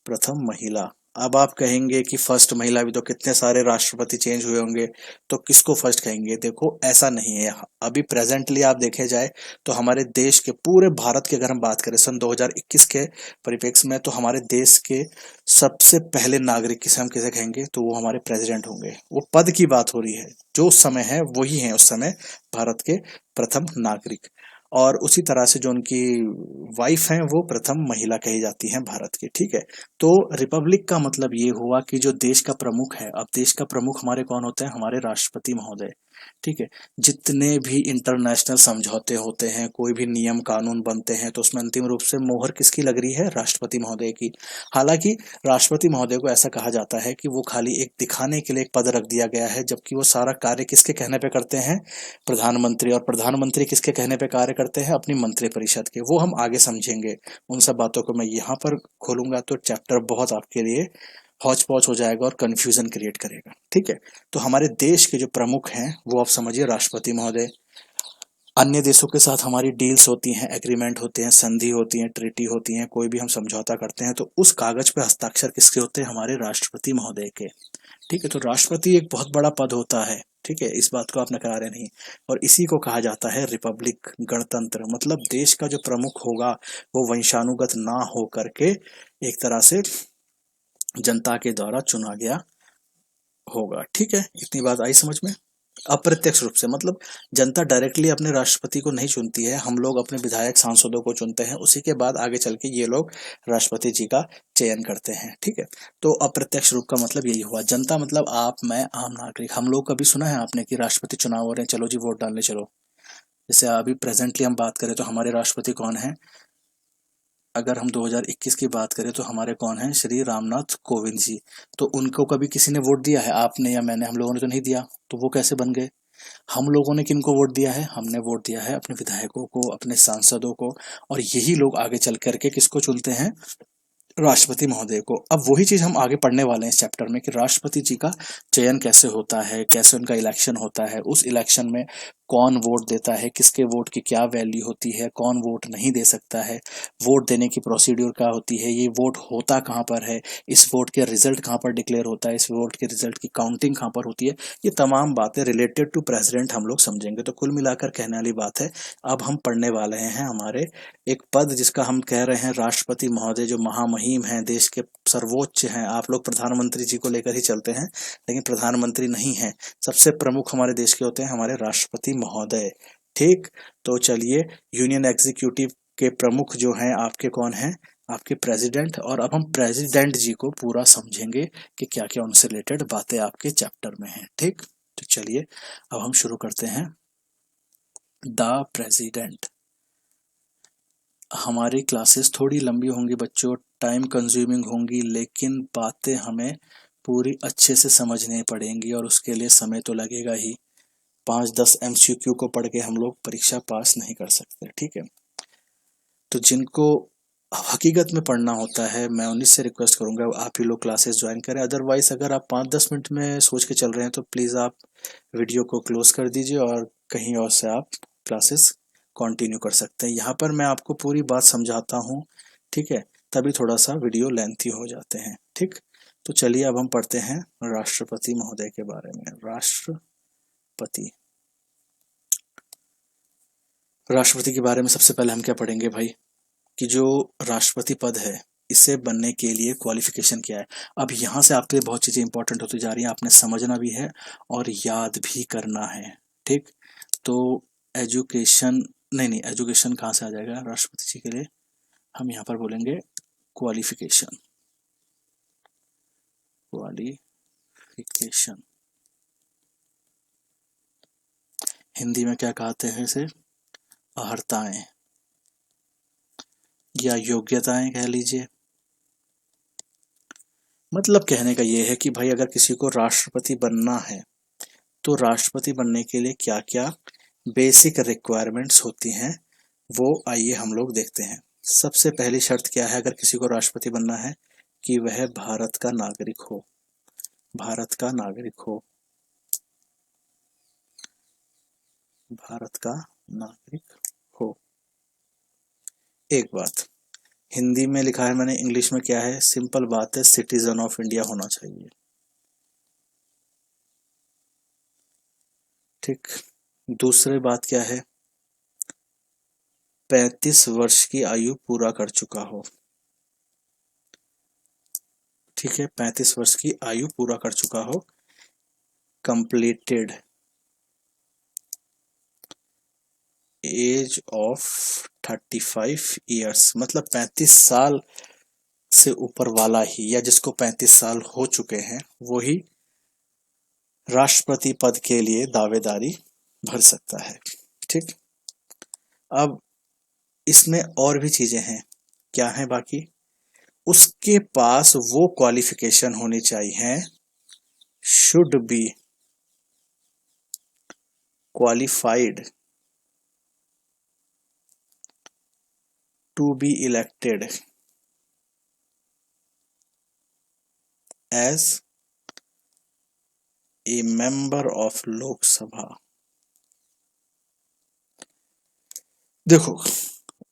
प्रथम महिला। अब आप कहेंगे कि फर्स्ट महिला भी तो कितने सारे राष्ट्रपति चेंज हुए होंगे, तो किसको फर्स्ट कहेंगे, देखो ऐसा नहीं है। अभी प्रेजेंटली आप देखे जाए तो हमारे देश के, पूरे भारत के अगर हम बात करें सन 2021 के परिप्रेक्ष्य में, तो हमारे देश के सबसे पहले नागरिक किसे हम किसे कहेंगे, तो वो हमारे प्रेसिडेंट होंगे। वो पद की बात हो रही है, जो उस समय है वही है उस समय भारत के प्रथम नागरिक। और उसी तरह से जो उनकी वाइफ हैं वो प्रथम महिला कही जाती हैं भारत की। ठीक है, तो रिपब्लिक का मतलब ये हुआ कि जो देश का प्रमुख है, अब देश का प्रमुख हमारे कौन होते हैं, हमारे राष्ट्रपति महोदय। ठीक है, जितने भी इंटरनेशनल समझौते होते हैं, कोई भी नियम कानून बनते हैं, तो उसमें अंतिम रूप से मोहर किसकी लग रही है, राष्ट्रपति महोदय की। हालांकि राष्ट्रपति महोदय को ऐसा कहा जाता है कि वो खाली एक दिखाने के लिए एक पद रख दिया गया है, जबकि वो सारा कार्य किसके कहने पे करते हैं, प्रधानमंत्री। और प्रधानमंत्री किसके कहने पे कार्य करते हैं, अपनी मंत्रिपरिषद के। वो हम आगे समझेंगे, उन सब बातों को मैं यहाँ पर खोलूंगा तो चैप्टर बहुत आपके लिए हौच पौच हो जाएगा और कंफ्यूजन क्रिएट करेगा। ठीक है, तो हमारे देश के जो प्रमुख हैं वो आप समझिए राष्ट्रपति महोदय। अन्य देशों के साथ हमारी डील्स होती हैं, एग्रीमेंट होते हैं, संधि होती हैं, ट्रीटी होती हैं, कोई भी हम समझौता करते हैं तो उस कागज पे हस्ताक्षर किसके होते हैं, हमारे राष्ट्रपति महोदय के। ठीक है, तो राष्ट्रपति एक बहुत बड़ा पद होता है। ठीक है, इस बात को आप नकारे नहीं। और इसी को कहा जाता है रिपब्लिक, गणतंत्र। मतलब देश का जो प्रमुख होगा वो वंशानुगत ना हो करके एक तरह से जनता के द्वारा चुना गया होगा। ठीक है, इतनी बात आई समझ में। अप्रत्यक्ष रूप से मतलब जनता डायरेक्टली अपने राष्ट्रपति को नहीं चुनती है, हम लोग अपने विधायक सांसदों को चुनते हैं, उसी के बाद आगे चल के ये लोग राष्ट्रपति जी का चयन करते हैं। ठीक है, तो अप्रत्यक्ष रूप का मतलब यही हुआ। जनता मतलब आप, मैं, आम नागरिक। हम लोग कभी सुना है आपने कि राष्ट्रपति चुनाव हो रहे हैं, चलो जी वोट डालने चलो। जैसे अभी प्रेजेंटली हम बात करें तो हमारे राष्ट्रपति कौन है, अगर हम 2021 की बात करें तो हमारे कौन हैं, श्री रामनाथ कोविंद जी। तो उनको कभी किसी ने वोट दिया है, आपने या मैंने, हम लोगों ने तो नहीं दिया, तो वो कैसे बन गए। हम लोगों ने किनको वोट दिया है? हमने वोट दिया है अपने विधायकों को, अपने सांसदों को, और यही लोग आगे चल करके किसको चुनते हैं? राष्ट्रपति महोदय को। अब वही चीज हम आगे पढ़ने वाले हैं इस चैप्टर में कि राष्ट्रपति जी का चयन कैसे होता है, कैसे उनका इलेक्शन होता है, उस इलेक्शन में कौन वोट देता है, किसके वोट की क्या वैल्यू होती है, कौन वोट नहीं दे सकता है, वोट देने की प्रोसीड्यूर क्या होती है, ये वोट होता कहाँ पर है, इस वोट के रिजल्ट कहाँ पर डिक्लेयर होता है, इस वोट के रिजल्ट की काउंटिंग कहाँ पर होती है, ये तमाम बातें रिलेटेड टू प्रेसिडेंट हम लोग समझेंगे। तो कुल मिलाकर कहने वाली बात है, अब हम पढ़ने वाले हैं हमारे एक पद जिसका हम कह रहे हैं राष्ट्रपति महोदय, जो महामहिम हैं, देश के सर्वोच्च हैं। आप लोग प्रधानमंत्री जी को लेकर ही चलते हैं, लेकिन प्रधानमंत्री नहीं है, सबसे प्रमुख हमारे देश के होते हैं हमारे राष्ट्रपति महोदय। ठीक, तो चलिए, यूनियन एग्जीक्यूटिव के प्रमुख जो हैं आपके कौन हैं? आपके प्रेसिडेंट। और अब हम प्रेसिडेंट जी को पूरा समझेंगे कि क्या क्या उनसे रिलेटेड बातें आपके चैप्टर में हैं। ठीक, तो चलिए अब हम शुरू करते हैं। The president. हमारी क्लासेस थोड़ी लंबी होंगी बच्चों, टाइम कंज्यूमिंग होंगी, लेकिन बातें हमें पूरी अच्छे से समझनी पड़ेंगी और उसके लिए समय तो लगेगा ही। 5-10 MCQ को पढ़ के हम लोग परीक्षा पास नहीं कर सकते। ठीक है, तो जिनको हकीकत में पढ़ना होता है, मैं उन्हीं से रिक्वेस्ट करूंगा आप ही लोग क्लासेस ज्वाइन करें। अदरवाइज अगर आप 5-10 मिनट में सोच के चल रहे हैं तो प्लीज़ आप वीडियो को क्लोज कर दीजिए और कहीं और से आप क्लासेस कंटिन्यू कर सकते हैं। यहाँ पर मैं आपको पूरी बात समझाता हूँ, ठीक है, तभी थोड़ा सा वीडियो लेंथी हो जाते हैं। ठीक, तो चलिए अब हम पढ़ते हैं राष्ट्रपति महोदय के बारे में। राष्ट्रपति के बारे में सबसे पहले हम क्या पढ़ेंगे भाई, कि जो राष्ट्रपति पद है इसे बनने के लिए क्वालिफिकेशन क्या है। अब यहाँ से आपके लिए बहुत चीजें इंपॉर्टेंट होती जा रही हैं, आपने समझना भी है और याद भी करना है। ठीक, तो एजुकेशन नहीं, एजुकेशन कहाँ से आ जाएगा राष्ट्रपति जी के लिए? हम यहाँ पर बोलेंगे क्वालिफिकेशन। क्वालिफिकेशन हिंदी में क्या कहते हैं इसे? अर्हताएं या योग्यताएं कह लीजिए। मतलब कहने का ये है कि भाई अगर किसी को राष्ट्रपति बनना है तो राष्ट्रपति बनने के लिए क्या क्या बेसिक रिक्वायरमेंट्स होती हैं, वो आइए हम लोग देखते हैं। सबसे पहली शर्त क्या है अगर किसी को राष्ट्रपति बनना है? कि वह भारत का नागरिक हो। भारत का नागरिक हो। भारत का नागरिक हो। एक बात, हिंदी में लिखा है मैंने, इंग्लिश में क्या है? सिंपल बात है, सिटीजन ऑफ इंडिया होना चाहिए। ठीक, दूसरी बात क्या है? 35 वर्ष की आयु पूरा कर चुका हो। ठीक है, 35 वर्ष की आयु पूरा कर चुका हो। कंप्लीटेड एज ऑफ 35 ईयर्स, मतलब 35 साल से ऊपर वाला ही, या जिसको 35 साल हो चुके हैं वो ही राष्ट्रपति पद के लिए दावेदारी भर सकता है। ठीक, अब इसमें और भी चीजें हैं। क्या है बाकी? उसके पास वो क्वालिफिकेशन होनी चाहिए, should be qualified to be elected as a member of Lok Sabha. देखो,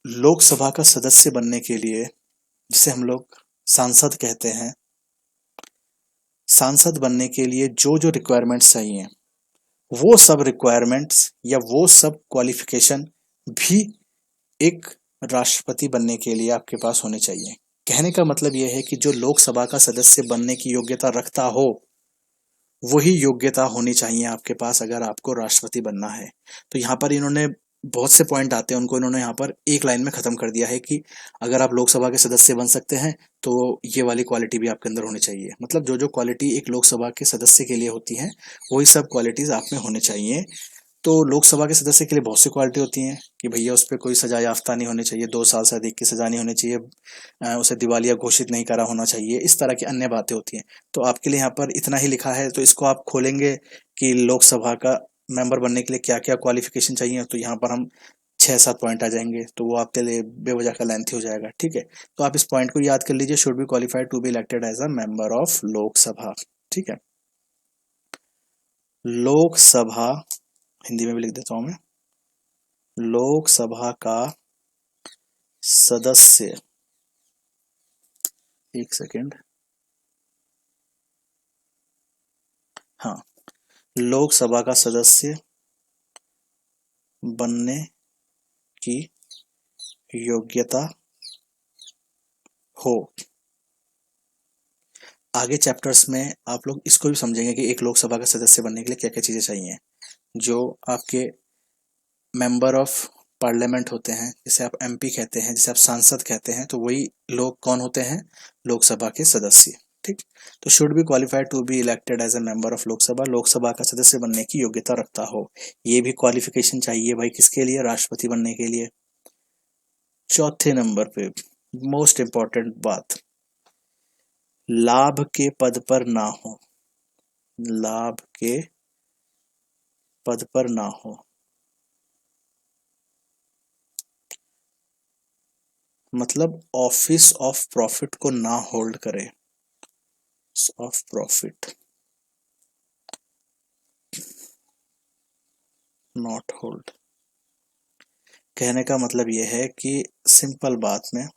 लोकसभा का सदस्य बनने के लिए, जिसे हम लोग सांसद कहते हैं, सांसद बनने के लिए जो जो रिक्वायरमेंट्स चाहिए वो सब रिक्वायरमेंट्स या वो सब क्वालिफिकेशन भी एक राष्ट्रपति बनने के लिए आपके पास होने चाहिए। कहने का मतलब यह है कि जो लोकसभा का सदस्य बनने की योग्यता रखता हो वही योग्यता होनी चाहिए आपके पास अगर आपको राष्ट्रपति बनना है। तो यहाँ पर इन्होंने बहुत से पॉइंट आते हैं, उनको इन्होंने यहाँ पर एक लाइन में खत्म कर दिया है कि अगर आप लोकसभा के सदस्य बन सकते हैं तो ये वाली क्वालिटी भी आपके अंदर होनी चाहिए। मतलब जो जो क्वालिटी एक लोकसभा के सदस्य के लिए होती हैं वही सब क्वालिटीज आप में होनी चाहिए। तो लोकसभा के सदस्य के लिए बहुत सी क्वालिटी होती हैं कि भैया उस पर कोई सजा याफ्ता नहीं होनी चाहिए, 2 साल से अधिक की सजा नहीं होनी चाहिए, उसे दिवालिया घोषित नहीं करा होना चाहिए, इस तरह की अन्य बातें होती हैं। तो आपके लिए यहाँ पर इतना ही लिखा है, तो इसको आप खोलेंगे कि लोकसभा का मेंबर बनने के लिए क्या क्या क्वालिफिकेशन चाहिए, तो यहाँ पर हम 6-7 पॉइंट आ जाएंगे, तो वो आपके लिए बेवजह का लेंथी हो जाएगा, ठीक है। तो आप इस पॉइंट को याद कर लीजिए, should be qualified to be elected as a member of Lok Sabha, ठीक है। लोकसभा, हिंदी में भी लिख देता हूं मैं, लोकसभा का सदस्य, एक सेकेंड, हाँ, लोकसभा का सदस्य बनने की योग्यता हो। आगे चैप्टर्स में आप लोग इसको भी समझेंगे कि एक लोकसभा का सदस्य बनने के लिए क्या क्या चीजें चाहिए। जो आपके मेंबर ऑफ पार्लियामेंट होते हैं, जिसे आप एमपी कहते हैं, जिसे आप सांसद कहते हैं, तो वही लोग कौन होते हैं, लोकसभा के सदस्य, ठीक। तो should be qualified to be elected as a member of Lok Sabha, Lok Sabha का सदस्य बनने की योग्यता रखता हो। ये भी क्वालिफिकेशन चाहिए भाई, किसके लिए, राष्ट्रपति बनने के लिए। चौथे नंबर पे मोस्ट इंपॉर्टेंट बात, लाभ के पद पर ना हो, लाभ के पद पर ना हो, मतलब ऑफिस ऑफ प्रॉफिट को ना होल्ड करे, ऑफ प्रॉफिट नॉट होल्ड। कहने का मतलब यह है कि सिंपल बात में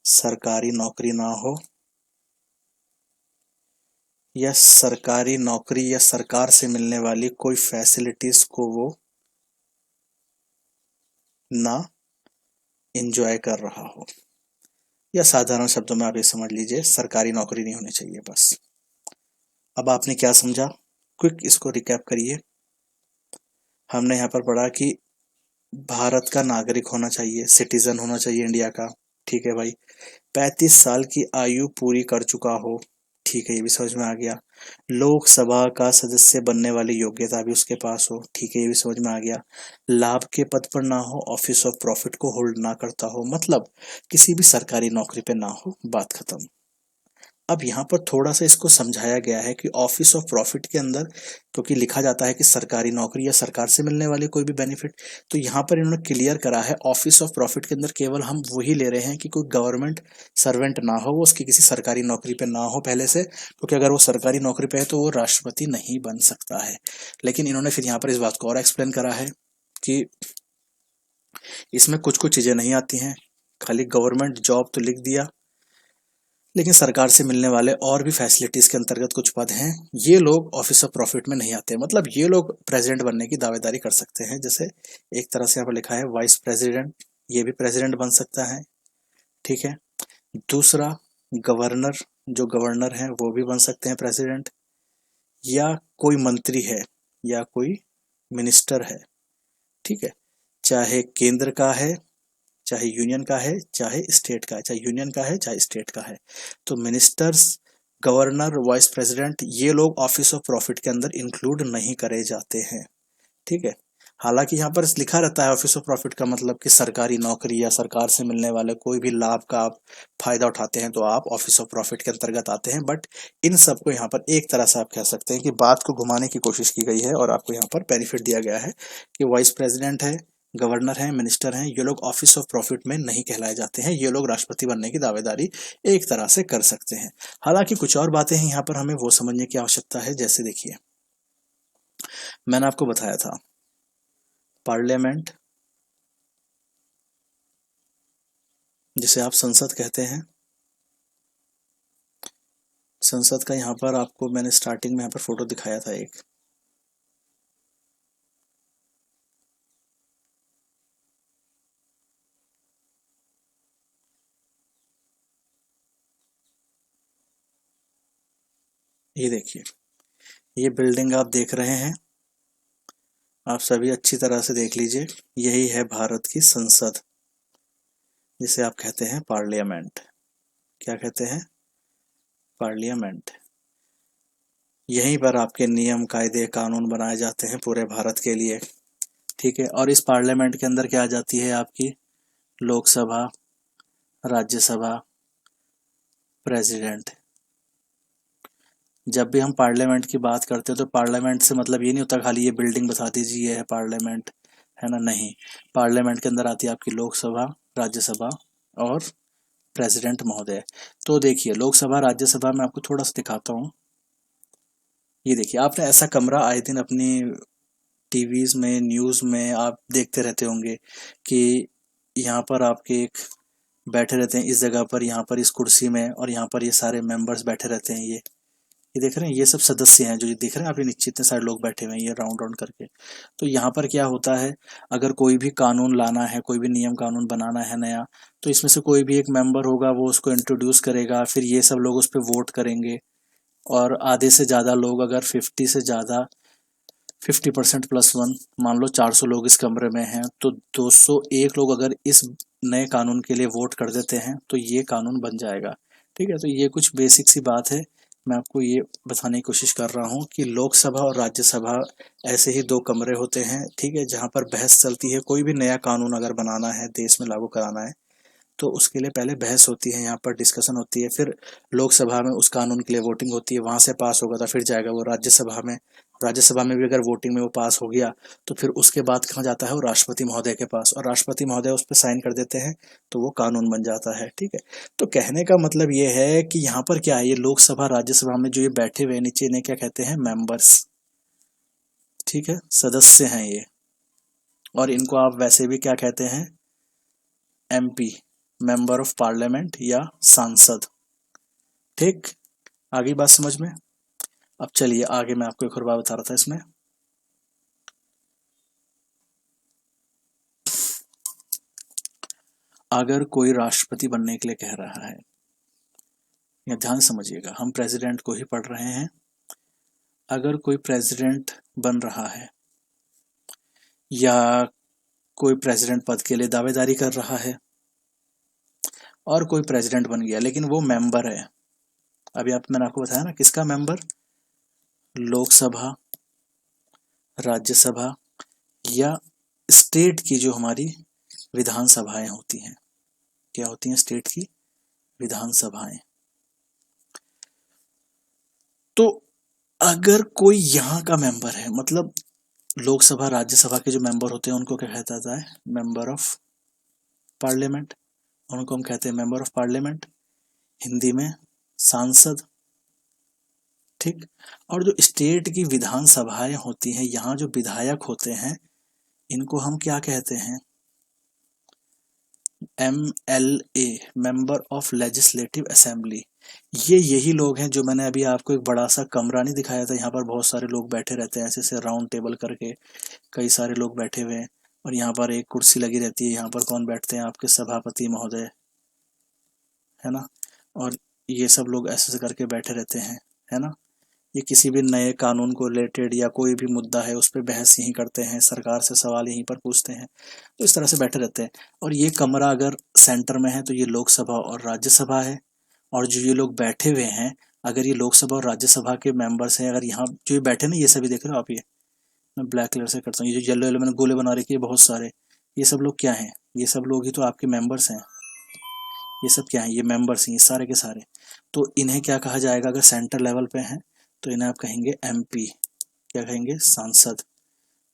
सरकारी नौकरी ना हो, या सरकारी नौकरी या सरकार से मिलने वाली कोई फैसिलिटीज को वो ना एंजॉय कर रहा हो, या साधारण शब्दों में आप ये समझ लीजिए सरकारी नौकरी नहीं होनी चाहिए, बस। अब आपने क्या समझा, क्विक इसको रिकैप करिए। हमने यहाँ पर पढ़ा कि भारत का नागरिक होना चाहिए, सिटीजन होना चाहिए इंडिया का, ठीक है भाई। 35 साल की आयु पूरी कर चुका हो, ठीक है, ये भी समझ में आ गया। लोकसभा का सदस्य बनने वाली योग्यता भी उसके पास हो, ठीक है, ये भी समझ में आ गया। लाभ के पद पर ना हो, ऑफिस ऑफ प्रॉफिट को होल्ड ना करता हो, मतलब किसी भी सरकारी नौकरी पे ना हो, बात खत्म। अब यहाँ पर थोड़ा सा इसको समझाया गया है कि ऑफिस ऑफ प्रॉफिट के अंदर, क्योंकि लिखा जाता है कि सरकारी नौकरी या सरकार से मिलने वाले कोई भी बेनिफिट, तो यहाँ पर इन्होंने क्लियर करा है ऑफिस ऑफ प्रॉफिट के अंदर केवल हम वही ले रहे हैं कि कोई गवर्नमेंट सर्वेंट ना हो, वो उसकी किसी सरकारी नौकरी पे ना हो पहले से, क्योंकि अगर वो सरकारी नौकरी पे है तो वो राष्ट्रपति नहीं बन सकता है। लेकिन इन्होंने फिर यहाँ पर इस बात को और एक्सप्लेन करा है कि इसमें कुछ कुछ चीजें नहीं आती हैं, खाली गवर्नमेंट जॉब तो लिख दिया, लेकिन सरकार से मिलने वाले और भी फैसिलिटीज के अंतर्गत कुछ पद हैं, ये लोग ऑफिस ऑफ प्रॉफिट में नहीं आते। मतलब ये लोग प्रेसिडेंट बनने की दावेदारी कर सकते हैं, जैसे एक तरह से यहाँ पर लिखा है वाइस प्रेसिडेंट, ये भी प्रेसिडेंट बन सकता है, ठीक है। दूसरा, गवर्नर, जो गवर्नर है वो भी बन सकते हैं प्रेसिडेंट, या कोई मंत्री है या कोई मिनिस्टर है, ठीक है, चाहे केंद्र का है, चाहे यूनियन का है, चाहे स्टेट का है, चाहे यूनियन का है, चाहे स्टेट का है। तो मिनिस्टर्स, गवर्नर, वाइस प्रेसिडेंट, ये लोग ऑफिस ऑफ प्रॉफिट के अंदर इंक्लूड नहीं करे जाते हैं, ठीक है। हालांकि यहाँ पर लिखा रहता है ऑफिस ऑफ प्रॉफिट का मतलब कि सरकारी नौकरी या सरकार से मिलने वाले कोई भी लाभ का आप फायदा उठाते हैं तो आप ऑफिस ऑफ प्रॉफिट के अंतर्गत आते हैं, बट इन सबको यहाँ पर एक तरह से आप कह सकते हैं कि बात को घुमाने की कोशिश की गई है और आपको यहाँ पर बेनिफिट दिया गया है कि वाइस प्रेसिडेंट है, गवर्नर है, मिनिस्टर हैं, ये लोग ऑफिस ऑफ प्रॉफिट में नहीं कहलाए जाते हैं, ये लोग राष्ट्रपति बनने की दावेदारी एक तरह से कर सकते हैं। हालांकि कुछ और बातें हैं यहाँ पर हमें वो समझने की आवश्यकता है, जैसे देखिए मैंने आपको बताया था पार्लियामेंट, जिसे आप संसद कहते हैं, संसद का यहाँ पर आपको मैंने स्टार्टिंग में यहाँ पर फोटो दिखाया था एक, ये देखिए, ये बिल्डिंग आप देख रहे हैं, आप सभी अच्छी तरह से देख लीजिए, यही है भारत की संसद, जिसे आप कहते हैं पार्लियामेंट। क्या कहते हैं, पार्लियामेंट। यहीं पर आपके नियम, कायदे, कानून बनाए जाते हैं पूरे भारत के लिए, ठीक है। और इस पार्लियामेंट के अंदर क्या आ जाती है आपकी, लोकसभा, राज्यसभा, प्रेसिडेंट, जब भी हम पार्लियामेंट की बात करते हैं तो पार्लियामेंट से मतलब ये नहीं होता खाली ये बिल्डिंग बता दीजिए ये है पार्लियामेंट, है ना, नहीं। पार्लियामेंट के अंदर आती है आपकी लोकसभा, राज्यसभा और प्रेसिडेंट महोदय। तो देखिए लोकसभा राज्यसभा में आपको थोड़ा सा दिखाता हूँ। ये देखिए आपने ऐसा कमरा आए दिन अपनी टीवीज में न्यूज में आप देखते रहते होंगे कि यहाँ पर आपके एक बैठे रहते हैं इस जगह पर, यहाँ पर इस कुर्सी में, और यहाँ पर ये सारे मेंबर्स बैठे रहते हैं। ये देख रहे हैं, ये सब सदस्य हैं जो ये देख रहे हैं आप, ये नीचे इतने सारे लोग बैठे हुए हैं ये राउंड राउंड करके। तो यहाँ पर क्या होता है, अगर कोई भी कानून लाना है, कोई भी नियम कानून बनाना है नया, तो इसमें से कोई भी एक मेंबर होगा वो उसको इंट्रोड्यूस करेगा, फिर ये सब लोग उस पर वोट करेंगे। और आधे से ज़्यादा लोग, अगर 50 से ज़्यादा 50% प्लस वन, मान लो 400 लोग इस कमरे में हैं, तो 201 लोग अगर इस नए कानून के लिए वोट कर देते हैं तो ये कानून बन जाएगा। ठीक है, तो ये कुछ बेसिक सी बात है। मैं आपको ये बताने की कोशिश कर रहा हूँ कि लोकसभा और राज्यसभा ऐसे ही दो कमरे होते हैं, ठीक है, जहाँ पर बहस चलती है। कोई भी नया कानून अगर बनाना है, देश में लागू कराना है, तो उसके लिए पहले बहस होती है, यहाँ पर डिस्कशन होती है, फिर लोकसभा में उस कानून के लिए वोटिंग होती है, वहां से पास होगा तो फिर जाएगा वो राज्यसभा में। राज्यसभा में भी अगर वोटिंग में वो पास हो गया तो फिर उसके बाद कहाँ जाता है, वो राष्ट्रपति महोदय के पास, और राष्ट्रपति महोदय उस पर साइन कर देते हैं तो वो कानून बन जाता है। ठीक है, तो कहने का मतलब ये है कि यहाँ पर क्या है, ये लोकसभा राज्यसभा में जो ये बैठे हुए नीचे, इन्हें क्या कहते हैं, मेंबर्स। ठीक है, सदस्य हैं ये, और इनको आप वैसे भी क्या कहते हैं, एमपी, मेंबर ऑफ पार्लियामेंट या सांसद। ठीक, आगे बात समझ में। अब चलिए आगे मैं आपको एक और बात बता रहा था इसमें। अगर कोई राष्ट्रपति बनने के लिए कह रहा है, या ध्यान समझिएगा, हम प्रेसिडेंट को ही पढ़ रहे हैं। अगर कोई प्रेसिडेंट बन रहा है या कोई प्रेसिडेंट पद के लिए दावेदारी कर रहा है, और कोई प्रेसिडेंट बन गया लेकिन वो मेंबर है, अभी मैंने आपको बताया ना किसका मेंबर, लोकसभा, राज्यसभा या स्टेट की जो हमारी विधानसभाएं होती हैं। क्या होती हैं, स्टेट की विधानसभाएं। तो अगर कोई यहाँ का मेंबर है, मतलब लोकसभा राज्यसभा के जो मेंबर होते हैं उनको क्या कहता जाता है, मेंबर ऑफ पार्लियामेंट। उनको हम कहते हैं मेंबर ऑफ पार्लियामेंट, हिंदी में सांसद। ठीक, और जो स्टेट की विधानसभाएं होती हैं, यहाँ जो विधायक होते हैं, इनको हम क्या कहते हैं, MLA, member of legislative assembly. ये यही लोग हैं जो मैंने अभी आपको एक बड़ा सा कमरा नहीं दिखाया था, यहाँ पर बहुत सारे लोग बैठे रहते हैं ऐसे ऐसे राउंड टेबल करके, कई सारे लोग बैठे हुए हैं, और यहाँ पर एक कुर्सी लगी रहती है, यहाँ पर कौन बैठते हैं, आपके सभापति महोदय, है ना, और ये सब लोग ऐसे ऐसे करके बैठे रहते हैं, है ना। ये किसी भी नए कानून को रिलेटेड या कोई भी मुद्दा है उस पर बहस यहीं करते हैं, सरकार से सवाल यहीं पर पूछते हैं, तो इस तरह से बैठे रहते हैं। और ये कमरा अगर सेंटर में है तो ये लोकसभा और राज्यसभा है, और जो ये लोग बैठे हुए हैं, अगर ये लोकसभा और राज्यसभा के मेंबर्स हैं, अगर यहाँ जो ये बैठे ना, ये सभी देख रहे हो आप, ये मैं ब्लैक कलर से करता हूँ, ये जो येलो येलो मैंने गोले बना रखे हैं बहुत सारे, ये सब लोग क्या हैं, ये सब लोग ही तो आपके मेंबर्स हैं। ये सब क्या है, ये मेंबर्स हैं, ये सारे के सारे। तो इन्हें क्या कहा जाएगा, अगर सेंटर लेवल पे हैं तो इन्हें आप कहेंगे MP, क्या कहेंगे, सांसद,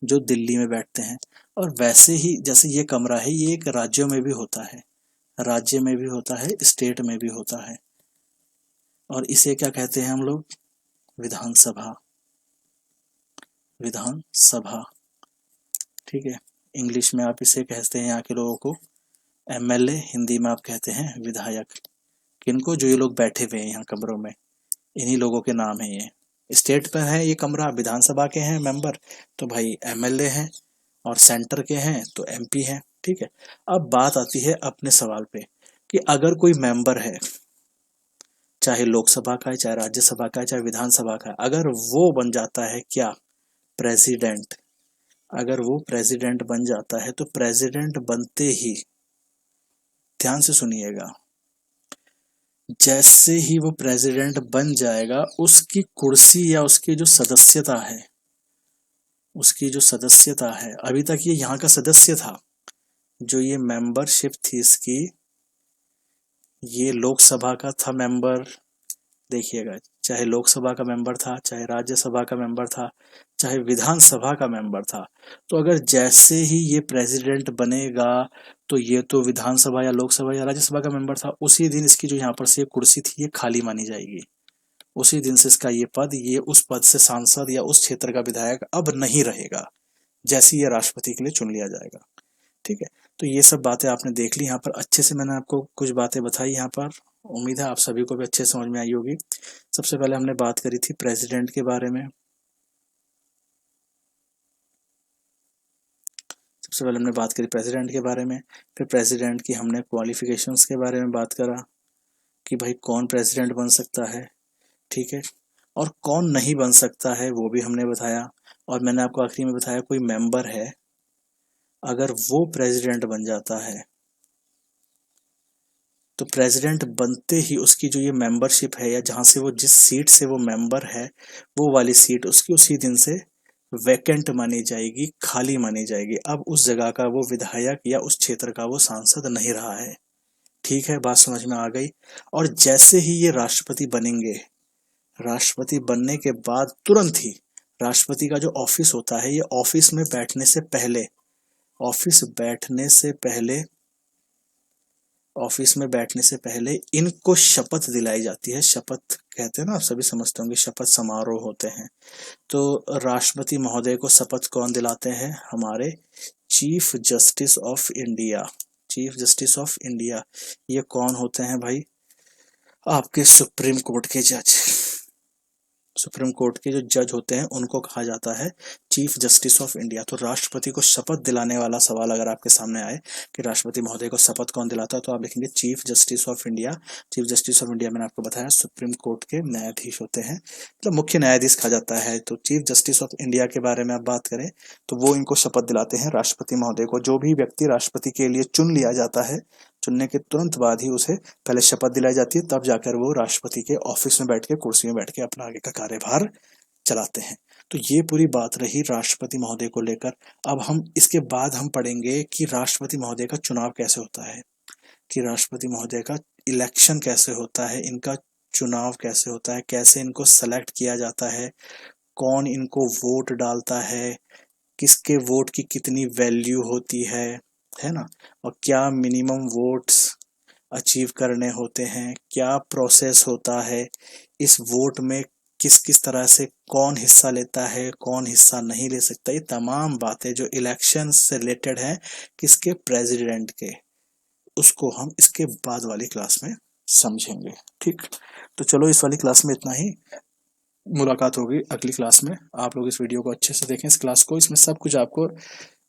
जो दिल्ली में बैठते हैं। और वैसे ही जैसे ये कमरा है, ये एक राज्यों में भी होता है, राज्य में भी होता है, स्टेट में भी होता है, और इसे क्या कहते हैं हम लोग, विधानसभा, विधानसभा। ठीक है, इंग्लिश में आप इसे कहते हैं यहाँ के लोगों को MLA, हिंदी में आप कहते हैं विधायक। किनको, जो ये लोग बैठे हुए हैं यहाँ कमरों में, इन्हीं लोगों के नाम है ये। स्टेट पे है ये कमरा, विधानसभा के हैं मेंबर तो भाई MLA हैं, और सेंटर के हैं तो MP हैं। ठीक है, अब बात आती है अपने सवाल पे कि अगर कोई मेंबर है, चाहे लोकसभा का है, चाहे राज्यसभा का है, चाहे विधानसभा का है, अगर वो बन जाता है क्या, प्रेसिडेंट, अगर वो प्रेसिडेंट बन जाता है तो प्रेसिडेंट बनते ही, ध्यान से सुनिएगा, जैसे ही वो प्रेसिडेंट बन जाएगा उसकी कुर्सी या उसकी जो सदस्यता है, उसकी जो सदस्यता है, अभी तक ये यहाँ का सदस्य था, जो ये मेंबरशिप थी इसकी, ये लोकसभा का था मेंबर, देखिएगा चाहे लोकसभा का मेंबर था, चाहे राज्यसभा का मेंबर था, चाहे विधानसभा का मेंबर था। तो अगर जैसे ही ये प्रेसिडेंट बनेगा तो ये तो विधानसभा या लोकसभा या राज्यसभा का मेंबर था, उसी दिन इसकी जो यहाँ पर से कुर्सी थी ये खाली मानी जाएगी। उसी दिन से इसका ये पद, ये उस पद से सांसद या उस क्षेत्र का विधायक अब नहीं रहेगा, जैसे ये राष्ट्रपति के लिए चुन लिया जाएगा। ठीक है, तो ये सब बातें आपने देख ली। यहाँ पर अच्छे से मैंने आपको कुछ बातें बताई। यहाँ पर उम्मीद है आप सभी को भी अच्छे समझ में आई होगी। सबसे पहले हमने बात करी थी प्रेसिडेंट के बारे में। सबसे पहले हमने बात करी प्रेसिडेंट के बारे में, फिर प्रेसिडेंट की हमने क्वालिफिकेशंस के बारे में बात करा कि भाई कौन प्रेसिडेंट बन सकता है, ठीक है, और कौन नहीं बन सकता है वो भी हमने बताया। और मैंने आपको आखिरी में बताया कोई मेंबर है, अगर वो प्रेसिडेंट बन जाता है तो प्रेसिडेंट बनते ही उसकी जो ये मेंबरशिप है, या जहां से वो, जिस सीट से वो मेंबर है, वो वाली सीट उसकी उसी दिन से वैकेंट मानी जाएगी, खाली मानी जाएगी। अब उस जगह का वो विधायक या उस क्षेत्र का वो सांसद नहीं रहा है। ठीक है, बात समझ में आ गई। और जैसे ही ये राष्ट्रपति बनेंगे, राष्ट्रपति बनने के बाद तुरंत ही राष्ट्रपति का जो ऑफिस होता है, ये ऑफिस में बैठने से पहले, ऑफिस में बैठने से पहले इनको शपथ दिलाई जाती है। शपथ कहते हैं ना, आप सभी समझते होंगे, शपथ समारोह होते हैं। तो राष्ट्रपति महोदय को शपथ कौन दिलाते हैं? हमारे chief justice of India. Chief justice of India ये कौन होते हैं भाई? आपके सुप्रीम कोर्ट के जज। सुप्रीम कोर्ट के जो जज होते हैं उनको कहा जाता है चीफ जस्टिस ऑफ इंडिया। तो राष्ट्रपति को शपथ दिलाने वाला सवाल अगर आपके सामने आए कि राष्ट्रपति महोदय को शपथ कौन दिलाता है, तो आप लिखेंगे chief justice of India. Chief justice of India मैंने आपको बताया सुप्रीम कोर्ट के न्यायाधीश होते हैं, मतलब मुख्य न्यायाधीश कहा जाता है। तो चीफ जस्टिस ऑफ इंडिया के बारे में आप बात करें तो वो इनको शपथ दिलाते हैं राष्ट्रपति महोदय को। जो भी व्यक्ति राष्ट्रपति के लिए चुन लिया जाता है, चुनने के तुरंत बाद ही उसे पहले शपथ दिलाई जाती है, तब जाकर वो राष्ट्रपति के ऑफिस में बैठ के, कुर्सी में बैठ के अपना आगे का कार्यभार चलाते हैं। तो ये पूरी बात रही राष्ट्रपति महोदय को लेकर। अब हम इसके बाद हम पढ़ेंगे कि राष्ट्रपति महोदय का चुनाव कैसे होता है, कि राष्ट्रपति महोदय का इलेक्शन कैसे होता है, इनका चुनाव कैसे होता है, कैसे इनको सेलेक्ट किया जाता है, कौन इनको वोट डालता है, किसके वोट की कितनी वैल्यू होती है ना, और क्या मिनिमम वोट्स अचीव करने होते हैं, क्या प्रोसेस होता है, इस वोट में किस किस तरह से कौन हिस्सा लेता है, कौन हिस्सा नहीं ले सकता। ये तमाम बातें जो इलेक्शन से रिलेटेड हैं, किसके? प्रेसिडेंट के, उसको हम इसके बाद वाली क्लास में समझेंगे। ठीक, तो चलो इस वाली क्लास में इतना ही। मुलाकात होगी अगली क्लास में। आप लोग इस वीडियो को अच्छे से देखें, इस क्लास को, इसमें सब कुछ आपको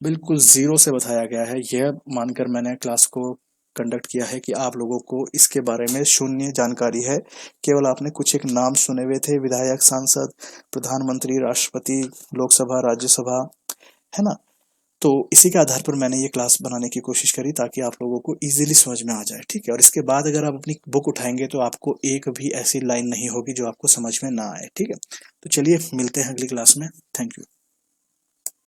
बिल्कुल जीरो से बताया गया है। यह मानकर मैंने क्लास को कंडक्ट किया है कि आप लोगों को इसके बारे में शून्य जानकारी है। केवल आपने कुछ एक नाम सुने हुए थे, विधायक, सांसद, प्रधानमंत्री, राष्ट्रपति, लोकसभा, राज्यसभा, है ना। तो इसी के आधार पर मैंने ये क्लास बनाने की कोशिश करी ताकि आप लोगों को इजीली समझ में आ जाए। ठीक है, और इसके बाद अगर आप अपनी बुक उठाएंगे तो आपको एक भी ऐसी लाइन नहीं होगी जो आपको समझ में ना आए। ठीक है, तो चलिए मिलते हैं अगली क्लास में। Thank you.